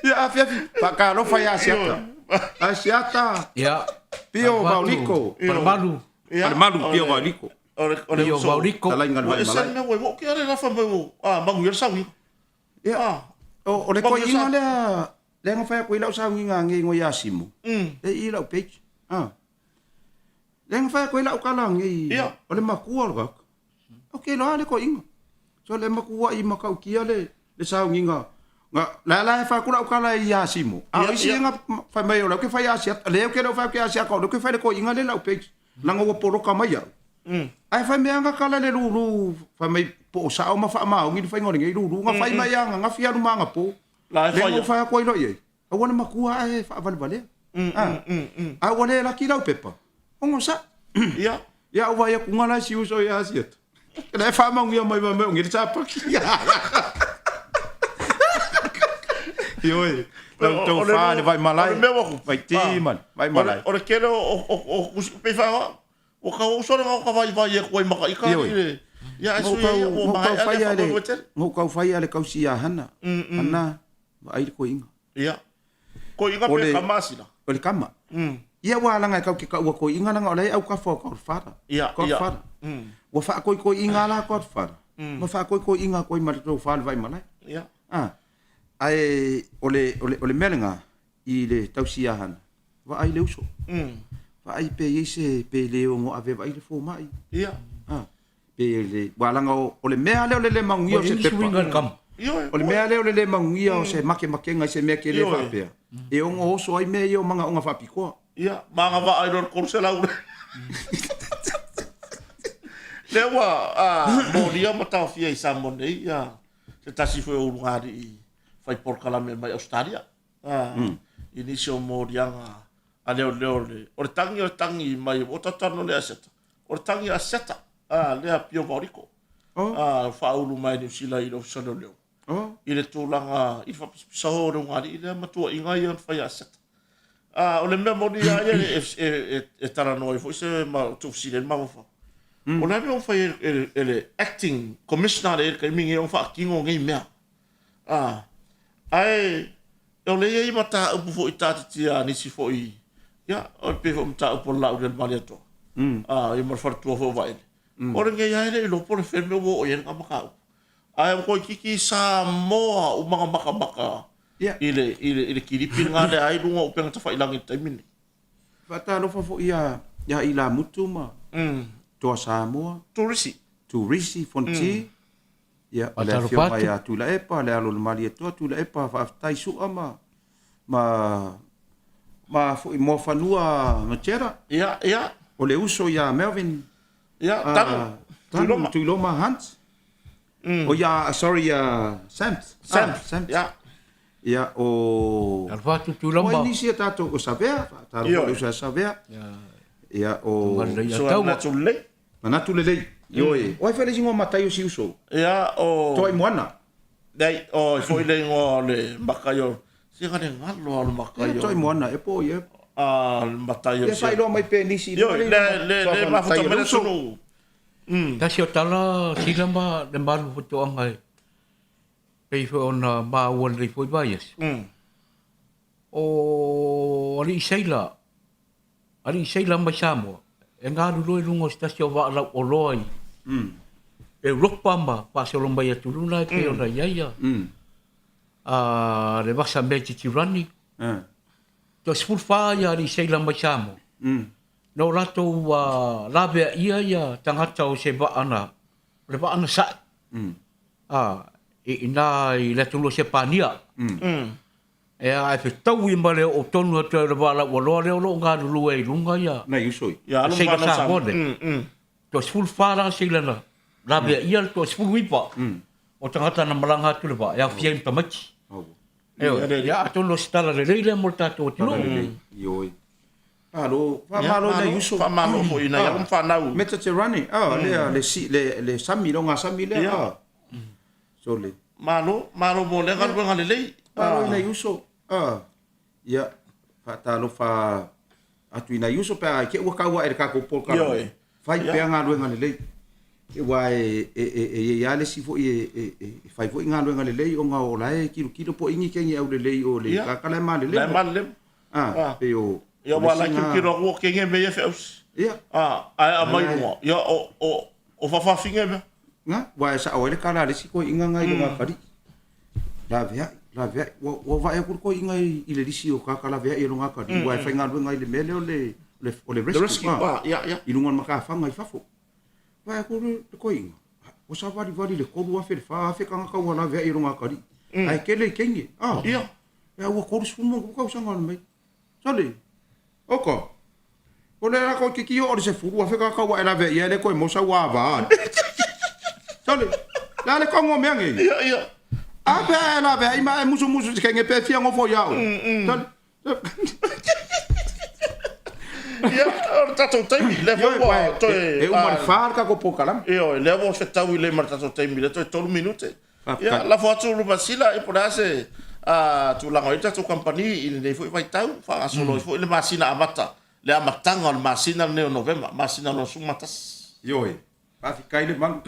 Ya afia pa ka lo fai asiata. Asiata. Ya. Pio Baulico. Malu. Pio Baulico. Pio Baulico. Esa me wo mo ke ale la fa mo. Mangu yer sawi. Ya. O le ko inga le nga fa ko ila sa nginga ngi ngo yasimo. E ila page. Le nga fa ko ila ka lang ngi. O le makua ga. Okay no ale ko inga. So le makua I makau kia le sa nginga. La fa kula ukala ya simo. Isi nga fa mai o ke fa ya sia. Le ke no fa ke sia ko ke fa ko inga le la page. Langa wo Polokalame ya. Ai fa me nga kala le lulu fa mai po sa o ma fa ma ngi fa ngori ngi lulu nga fa mai nga fia no manga po. La fa ko ilo ye. A wona makua ai fa vale. A wona la ki la pepa. Ongo sa. Ya o va ya kungala si uso ya sia. Le fa ma ngi mai ngi sa pa. Ioi. Tau fa vai malai. Vai timan, vai malai. Ora kero o pe fa o ka o so nga ka vai ko maka ika ile. Ya asu o mai ale ngo ka fai ale ka sia hana. Ana ai ko inga. Ya. Ko inga pe kamasina. O le kama. Ia wa langa ka ko inga nga ole au ka fo ka fara. Ko fara. Wa fa ko inga la ko fara. Ma fa ko inga ko mai to fa vai malai. Ya. Ai ole melenga I le tausia hana. Wa ai le uso. Wa ai pe ise pe le o ave vai le fo mai. Ia. Pe le walanga ole mea le mangi o se pepa. O le mea leo le manguia o se make ngai se mea ke le whapea. E ongo oso ai mea i o manga onga whapikoa. Ia, mga wa ai ror kong se lau. Lewa, mo ria matau fia i Samoa nei, se tasi foi o lungari i whai Polokalame mai Australia. Inisio mo rianga, a leo le. O le tangi mai, o tatano le aseta. O le tangi aseta, lea pio vauriko. Whaulu mai ni sila i lo sano leo. I le tūlanga, i whapisisa ho lungari, i lea matua i ngai an whai aseta. O le mea moni a e tara noi, fo se ma tufsile mawafa. O le mea whai ele acting commissioner e kai mingi o wha kingo ngai mea. Ai, o le iei mata upu fo i tātiti a nisi fo i. Ia, o le pefo mta upu lau le mali ato. I marwhartua fo vaile. O le ngai aile i lopo le whenme o i nga makau. Ai, o koi kiki sa moa u maka maka. I le kiripi ngā le ai runga upenga ta whailangi taimini. Whata lofa fo ia i la mutu ma. Toa Samoa. Turisi, fonti. Ia, o le fio mai a tula epa, le alo le mali atoa, tula epa, whaftai sua ma fo i mua whanua matera. Ia. O le uso ia Melvin. Ia, tanu. Tuiloma Hunt. O ia, sorry, Samt. Ia. Ia, o... Alfatu tulamba. O inisi a tatou o Savea. Tatou o usa Savea. Ia, o... So, natulei. Manatulelei. Yo e. O ai fele singo matai o si uso. Ia, o... Toi moana. Dei, o, foi le ngo le makayo. Si ngane ngalo al makayo. Toi moana, e po, ie. Matayo. Ia fai lo mai pe nisi. Yo, le mafuta mele sunu. Tasi o tala silamba le malu foto angai. Pei fo ona ma won le foi bias. O ali seila. Ali seila mai Samoa. E ngā ruroi rungo stasi o wala o loi. E rokpamba, pasi o lomba ia turuna e pe ona iaia. Le wasa meji tirani. To spulfa ia ali seila mai Samoa. No rato lawe ia tangata o se waana. Le waana sa. E ina i le tulo se pania. E ai fe tau i male o tonu atu e wala o loa leo lo ngā ruru e runga ia. Na usoi. Ia, alo Seila mana sa mone. To spul whara seila na. Lawe ia to spul wipa. O tangata na malanga atu le wa. Ia fia impa machi. Eo, ia atolo stala le reile mo tato o tino. Ioi. Alo, famalo na yuso. Famalo fo ina ia whanau. Meta te rani. Le sami, longa sami le. So le. Malo mo le ngā le lei. Malo na yuso. Ia, whatalo wha atu ina yuso pia ke ua kaua e kako Polokalame. Whai pia ngā ruenga le lei. E wa e ale si fo e whai fo i ngā ruenga le lei o ngā o lae kilo po ingi kengi au le lei o le kakalema le lei. Lai ma le lei. Pe o... Ia wala kiro ngō kenge me e whiaus. Ia. Ai a mai mua. Ia o whawhawhinga me. Nga, wa e sa awele kala le si ko inga ngai lo ngā kari. La vea. Wa va e ko inga i le risi o kakala vea i lo ngā kari. Wa e whainga ruenga i le mele o le rescue. Ia. I lungan maka whanga i whafo. Wa e ko inga. O sa vari le koru afe le wha afe kanga kau la vea i lo ngā kari. Ai kele i kengi. Ia. Ia ua koru spumo kukau sanga mai. Sale. Oko. O le rako kiki o se furu afe kaka wa ela ve ia le ko mo sa wa va. Sale. La le kongo meange. Ia. Ape la ve ima musu ke nge pe fia ngo fo ya. Sale. Ia, o tatou taimi, le fwa toi... E umari whārka ko Polokalame. Ia, le fwa se tau i le mara tatou taimi, le toi tolu minute. Ia, la fwa atu lupa sila, e pora se... tu langa i tatou kampani, i le fwa i vai tau, wha asolo i fwa i le masina amata. Le amatanga o le masina neo novema, masina no sumatas. Ioi, pawhikai le mangu.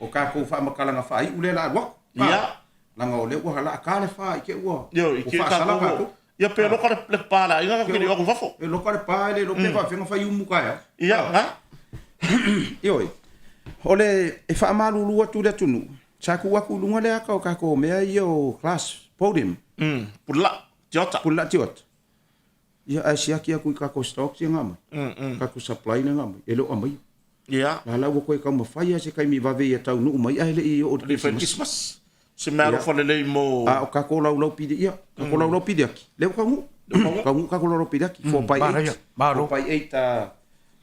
O kako wha makalanga wha i ule la wak. Ia. Langa o le ua hala akale wha i ke ua. Ia, i ke kako... Ia pe loka le pala, inga ka kiri oku wafo. E loka le pala, le loka wha whenga whai umu kaya. Ia, nga. Ioi, ole e wha amalulu atu le tunu. Saku waku lunga le aka o kako mea i o class podium. Pula, tiota. Pula tiota. Ia ai siaki aku i kako stocks i ngama. Kako supply na ngama. E lo amai. Ia. La lau koe kau mawhai a se kai mi wawe i a tau nuu mai ai le i o Christmas. Se mero fa le mo. O ka ko lau pide ia. Ka ko lau pide aki. Le ka ngu. Ka ko lau pide aki. 4/8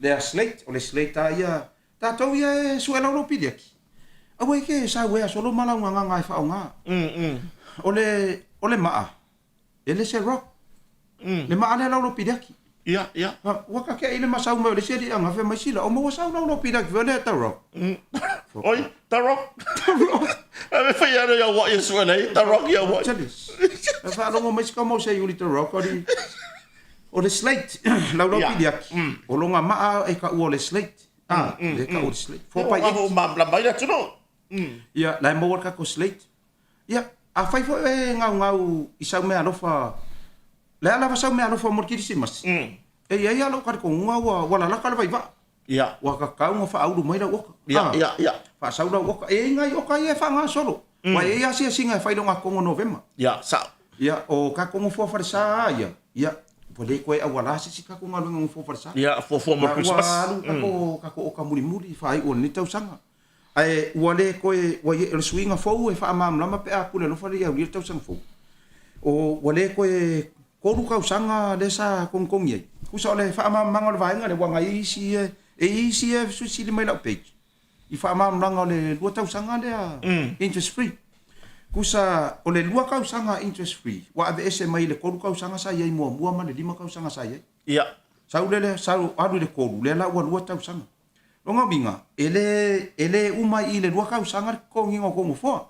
le slate, o le slate ia. Tatou ia su lau pide aki. Awe ke sa we solo mala nga fa nga. O le maa. Ele se rock. Le maa le lau pide aki. Ia. Waka ke ile masau me le seri anga fe mai sila. O mo wasau lau pide aki vele ta rock. Oi, ta rock. Ave fa ia ya wa ia su le ta rock ia wa. Chalis. Fa lo mo ska mo se yuli ta rock o le slate. Lau pide aki. O longa maa e ka u le slate. Le ka u slate. 4/8. Ma bla mai tu no. Ia, lai mo ka ko slate. Ia, a fai fo ngau isau me alofa. Le ala fa sau me alofa mo kirisimas. E ia lo ka ko ngau wala la ka vai va. Ia. Wa ka ka ngo fa au mai da woka. Ia. Fa sau da woka. E ngai o ka ia fa nga solo. Wa e ia singa fai do nga ko November. Ia, sa. Ia, o ka ko fo fa sa ia. Ia. Pole ko e awala si ka ko ngalu fo fa sa. Ia, fo mo Christmas. Ka ko ka muri fa ai o ni Tausaga. Ai wale ko e wa e swinga fo e fa mam lama pe a pule no fa ia ri Tausaga fo. O wale ko e ko ru ka usanga le sa kong ye. Ku so le fa mam mangol vai nga le wa ngai si su si le mai la page. I fa mam langa le lu Tausaga le interest free. Kusa o le lua ka usanga interest free. Wa ave ese mai le ko ru ka usanga sa ye mo ma le lima ka usanga sa ye. Ia. Sau adu le ko le la wa Tausaga. Longa binga, ele uma i le lua ka usanga ko ngingo ko mo fo.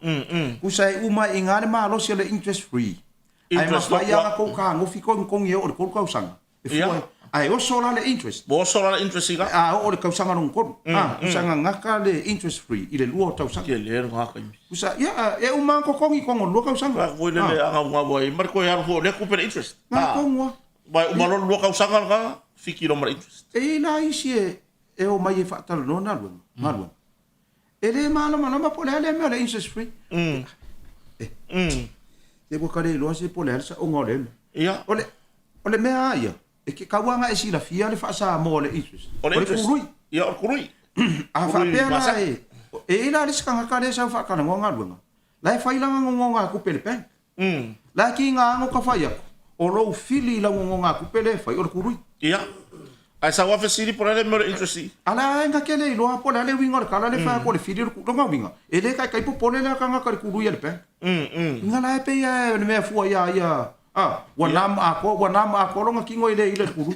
Kusa uma ingale ma lo se le interest free. Ai ma fa ya ko ka ngo fi ko ye o ko ka usanga. Ai o sola le interest. Bo sola le interest iga. O le ka usanga non ko. Usanga ngaka le interest free i le lua Tausaga. Ke le ngaka. Kusa ya e uma ko ngi ko ngo lua ka usanga. Ka le anga nga boy mar ko ya fo le ku pe interest. Na ko ngo. Ba uma lo lua ka usanga ka fiki lo mar interest. E la isi e o mai e whaatalo no na luenga. Marua. E le malama po le mea le interest free. Te ko kare loa se po le sa o ngore. Ia. O le mea ia. E ke kawanga e sila fia le whaasa mo le interest. O le kurui. Ia o kurui. A whapea la e ila le skanga kare sa whaakana ngonga luenga. La e whailanga ngonga kupele pen. La ki ngā ngo ka whai ako. O lo fili la ngonga kupele whai o le kurui. Ia. Ai sa wa fesiri por ele mer interest. Ala nga kele lo po le winga kala le fa ko le fili ko nga winga. Ele kai po pole le kanga ka ku ruia le pe. Nga la pe ya le me fu ya. Wa nam ako lo nga kingo ile ku.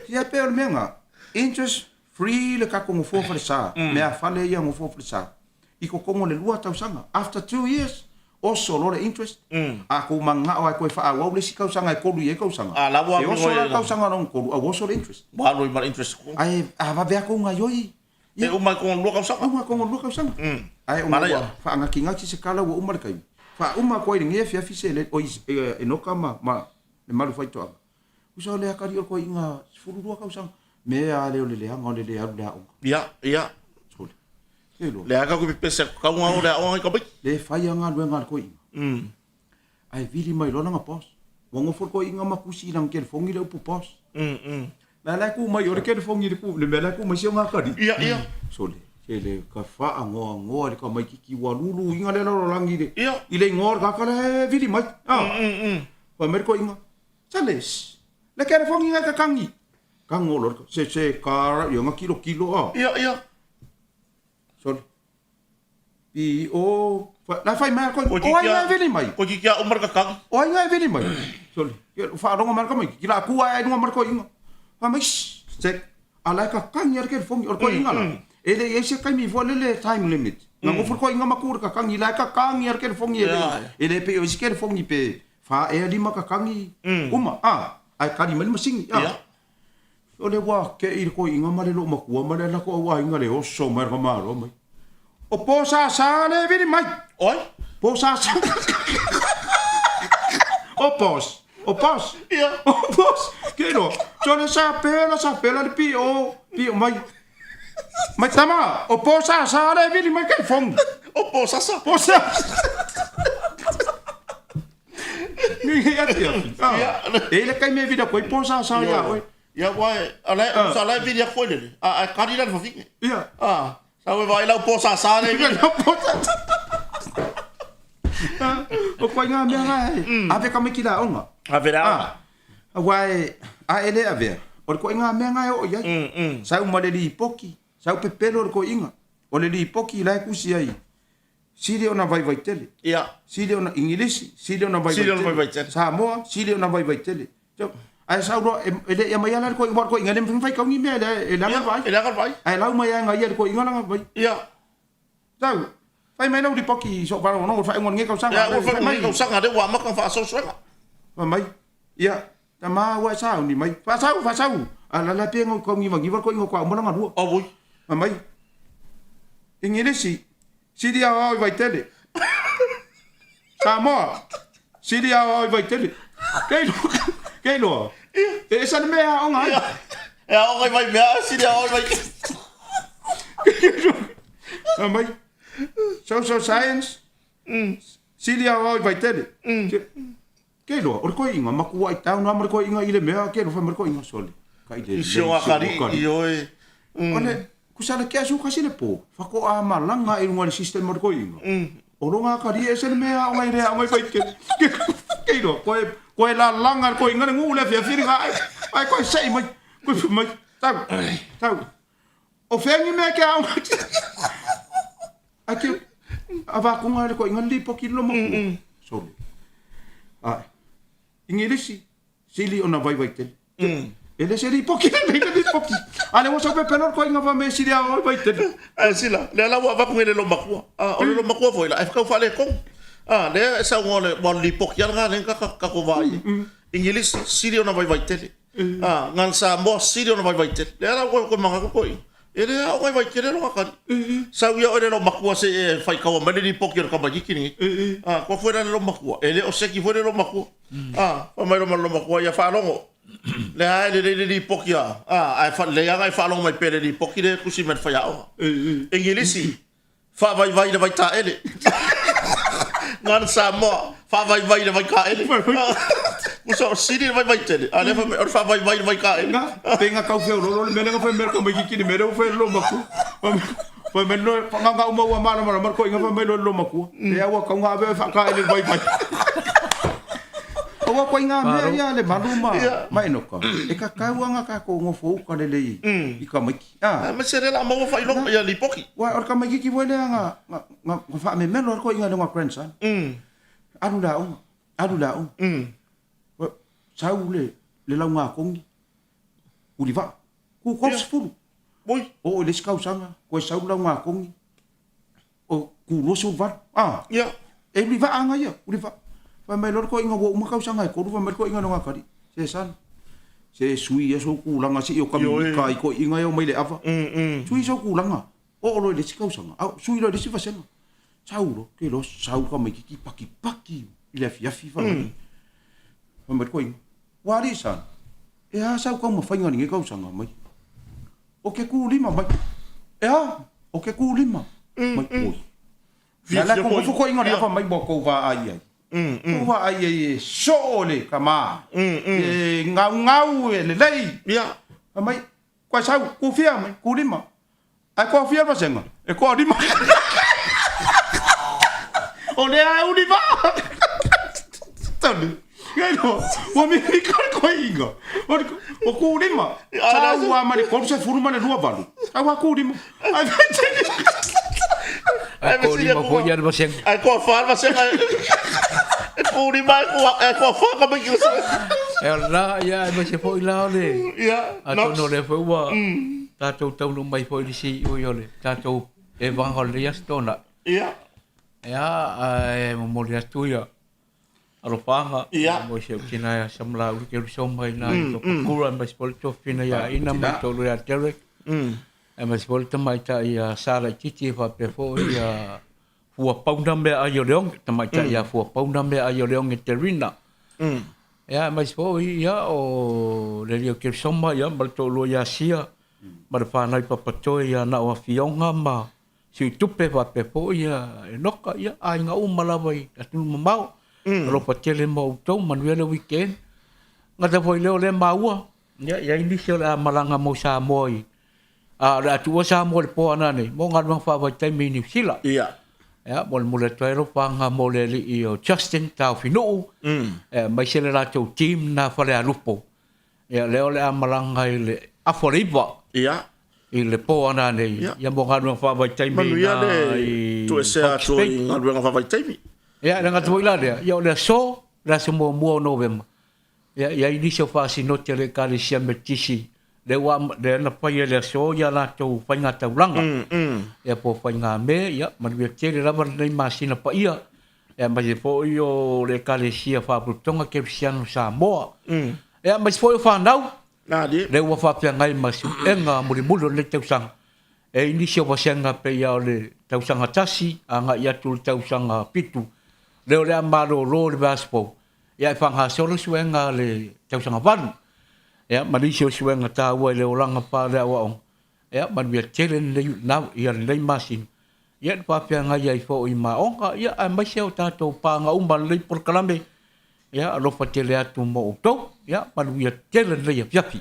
Ya pe le menga. Interest free le ka ko mo fo fa sa. Me a fale ya mo fo fa sa. Iko ko mo le lua Tausaga. After 2 years also lo le interest. Ako manga o ko fa wa le sikau sanga ko lu ye ko sanga. La wa ko la sanga non ko a so le interest. Ba lo mar interest ko. Ai va ver ko nga yoi. E uma ko lu ka sanga. Uma ko lu ka sanga. Ai uma fa nga kinga se kala wo uma kai. Fa uma ko ngi fi fi se le o e no kama ma le malu fai to. Usa le akari ko inga furu lu ka sanga. Me a le anga le a. Ia. Le aga ko pese ka un ora o ko bai. Le fai anga luenga ko inga. Ai vili mai lona nga pos. Wongo for ko inga makusi lang kel fongi le upu pos. La ku mai ore kel fongi le ku le mela ku mai nga kadi. Ia. Sole. Ele ka fa ngo le ka mai ki walulu inga le lo langi de. Ia. Ile ngor ka kala vili mai. Pa mer ko inga. Chales. Le kel fongi nga ka kangi. Kango lo se ka yo nga kilo. Ia. Sol. Pi o la fai mai ko o ai veli mai. Ko ki kia o marka kang. O ai veli mai. Sol. Fa ronga marka mai. Ki la ku ai no marka inga. Fa mai se ala ka kang yer ke fongi or ko inga la. Ele ese kai mi vole le time limit. Nga mo for ko inga makur ka kang ila ka kang yer ke fongi ele pe o ke fongi pe fa e lima ka kangi. Uma ai ka di mai masing. O le wa ke ir ko inga male lo makua male la ko wa inga le o so mar ka maro mai. O po sa le vini mai. Oi? Po sa. O pos. Ia. O pos. Que no. Yo le sa pela le pi mai. Mai tama. O po sa le vini mai ke fong. O po sa. Ni ya tia. Ele kai me vida ko po sa ya oi. Ya wai, ala video ko le. Kari la fa fik. Ia. Sa we vai la po sa le. O ko nga me nga. Ave ka me kila onga. Ave ra. Wai a ele ave. O ko nga me nga o ia. Sa o male li poki. Sa o pepelo ko inga. O le li poki la kusi ai. Sile ona vai vai tele. Ia. Sile ona ingilisi, sile ona vai vai tele. Samoa, sile ona vai vai tele. Ai sa ro ele ya mai ala ko ingor ko ingale fai ka ngi me ele la vai. Ele la vai. Ai la mai nga ia ko ingala vai. Ia. Tau. Fai mai no di poki so para no fai ngon nge ka sanga. Ya, fai mai ka sanga de wa ma ka fa so so. Mai. Ia. Ta ma wa sa ni mai. Fa sa. Ala la pe ko ngi vangi ko ingo ko mo na ru. O bui. Mai. Ingilisi. Sidi a vai tele. Samoa. Sidi a vai tele. Kei lo. E sa me a onga. E a onga vai me sidi a vai. Mai. Social science. Sidi a vai tele. Kei lo. O ko inga maku ai tau na mo ko inga ile me a ke lo fa mo ko inga sole. Kai de. Sio a kari ioe. Ole kusala kia su kasi le po. Fako a malanga i runga system mo ko inga. O runga kari e se me a onga ire a mai pai ke. Kei lo. Ko la langa ko inga ngu le fia firi ga. Ai ko sei mai. Ko mai. Tau. O fengi me ke a onga. Aki ava ko nga ko inga li poki lo mo. Sorry. Ai. Ingilisi. Sili ona vai te. Ele se ripoki, ele ripoki. Ale mo sabe pelor ko inga va me sili a vai te. Sila, le la wa va ko le lo makua. O le lo makua foi la. Ka fa le ko. Le sa ngole mo ripoki nga le ka ko vai. Ingilisi sili ona vai te. Ngan sa mo sili ona vai te. Le la ko manga ko. Ele a vai te lo ka. Sa wi o le lo makua se fai ka mo le ripoki ka ba kini. Ko foi le lo makua. Ele o se ki foi le lo makua. O mai lo makua ya fa longo. Le ai le pokia ai fa le ai fa lo mai pele di poki de kusi met fa ya ingilisi fa vai de vai ta ele ngan sa mo fa vai de vai ka ele muso sidi vai tele ale fa vai de vai ka ele tenga kau fe lo me le fa mer ko mai ki ni me lo fe lo maku fa me no fa nga uma wa mara ko inga fa me lo maku e awa ka nga be fa ka ele vai Awa ko inga me ya le maluma mai no ka e ka kauanga ka ko ngofo ka le lei I ka mai ma se la mo fa ilo ya li poki wa or ka mai ki voile nga fa me melo ko inga le nga grandson adu la sau le la nga ko uliva ku ko sfulu boy o le skau sanga ko sau la nga ko o ku lo so va ya e uliva anga ya uliva fa mai lor ko inga wo ma kausa ko fa mai ko inga no ngakari se san se sui ya so ku langa si o kam kai ko inga yo mai le ava sui so ku langa o lo le si kausa au sui lo le si fa sen saulo ke lo sau ka mai ki paki ile fi fa mai ko inga wari san e a sau ka ma fa inga ni kausa mai o ke ku lima mai e a o ke ku lima mai ko la ko inga ni fa mai bo ko va ai Uwa ai sole kama ngau le lei ya mai kwa sau ku fia mai ku lima ai ko fia ba senga e ko lima ole ai uliva tani ngelo o mi ko inga o ku lima sau wa mai ko se furu mai lua balu ai wa ku lima ai ko lima ko ya ba senga ai ko fa ba senga ko di mai ko fa ka ba ki la ya ba se foi la le ya no le foi wa tatou no mai foi si o yo le tatou Evaga Ma Poka ya mo le tuya alo panga mo se kina ya samla u ke so mai na to kura ba spol to fina ya ina ma to ya tere ma spol to mai ta ya sala chichi fa pe fo ya fua paunambe a yo leong tamaita ya fua paunambe a yo leong eterina ya mas fo ya o le yo ke soma ya balto lo ya sia bar fa nai papato ya na wa fionga ma si tupe va pe fo ya noka ya ai nga umalawai atu mau ro patele mo to manuel weekend ngata foi leo le maua ya ini sila malanga mo sa moi la tu sa mo po ana ni mo ngal fa va tai mini sila Ya, mole toero panga mole li io Justin tau finu. Mai se le rato team na fale alupo. Ya, leo le amalanga le aforiba. Ia. I le po ana nei. Ya mo nganu fa vai taimi. Manuia le tu ese ato i ngaluenga fa vai taimi. Ya, nga tu ila le. Ya le so, la se mo November. Ya inicio fa si no te le kali sia metisi. Le wa le na pa le so ya la to fa nga taulanga. Ya po fa nga me ya manuia te le lava nei masina pa ia. Ya mai po io le kali sia fa putonga ke siano sa mo. Ya mai po fa nau. Na di. Le wa fa pia ngai masu enga mulimulo le tausanga. E inicio wa senga pe ya le tausanga tasi anga ya tu tausanga pitu. Le le amaro lo le baspo. Ya fa nga solo suenga le tausanga van. Ya malisio suenga ta wa le oranga pa le wa on. Ya man bia chelen le na ya le masin. Ya pa pia ngai ai fo i ma onga ya mai se o tato pa nga umba le Polokalame. Ya lo fa tele atu mo to. Ya man bia chelen le ya fiafi.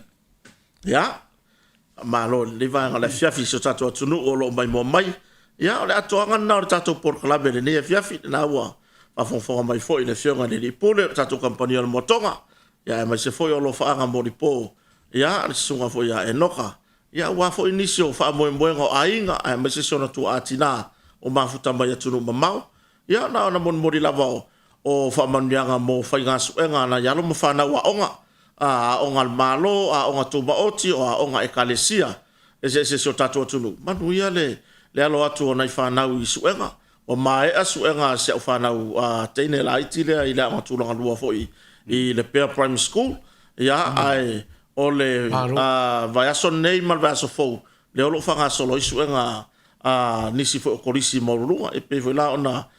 Ya. Malo le va nga le fiafi so tato tunu o lo mai mo mai. Ya le ato nga na tato Polokalame le ne fiafi na wa. Pa fon mai fo i le fionga le pole tato kampania le motonga. Ya mai se foi o lo fa nga mo di po. Ya le sunga fo ya enoka. Ya wa fo inisio fa mo ngo ainga ai mai se sona tu atina o mafuta mai tunu mamau. Ya na mon mo di lava o fa mandianga mo fa nga suenga na ya lo mo fa na wa onga. Onga malo onga tu baoti o onga ekalesia. Ese so tato tunu. Manu ya le alo atu na fa na u suenga. O mai asuenga se fa na u tene la itile ila ma tu longa lua foi. I le Pea Primary School, ya ai o le vai aso nei mal vai aso fou. Le olo fanga solo isu nga nisi fo korisi morulunga e pe la ona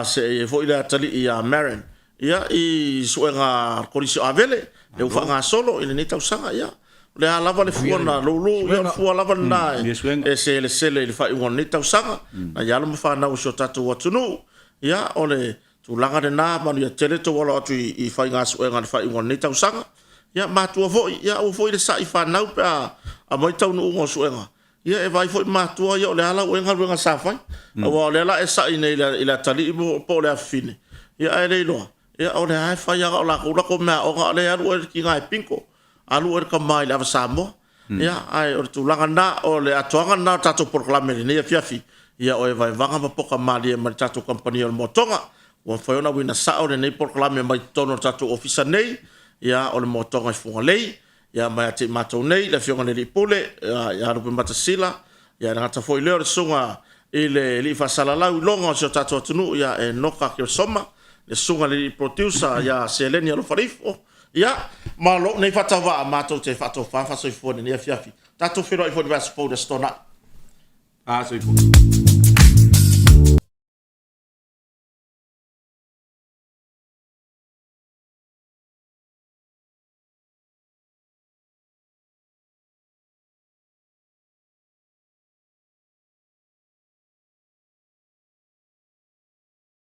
se fo ila tali ia Marin. Ya i su nga korisi avele le fanga solo ina ni Tausaga ya. Le lava le fuana lulu ya fu lava na e se le sele le fa i ni Tausaga. Na ya lo fa na uso tatu watunu. Ya ole tu langa de na manu ya tele to wala tu I fai nga su nga fai ngon ni Tausaga ya ma tu vo ya o foi de sa I fa na pa a moi tau no ngo su nga ya e vai foi ma tu ya le ala o nga sa fai o le ala e sa ina ila tali po le fine ya e le lo ya o le ai fai ya o la ko ma o nga le alu e ki nga pinko alu e ka mai la sa mo ya ai o tu langa na o le atoa na tatou Polokalame ni fiafi ya o e vai Evaga Ma Poka Malie ma tatou company o motonga. Wan foi ona wina sao le nei Polokalame mai tono tatou ofisa nei ya o le motonga I funga lei ya mai ate matou nei le fionga nei pole ya rupe matasila ya ngata foi le sunga ile li fa salalau longa so tatou tunu ya e noka ke soma le sunga le producer ya selenia lo farifo ya malo nei fatava matou te fato fa so I fone nei fiafi tatou fero I fone vas po de stona so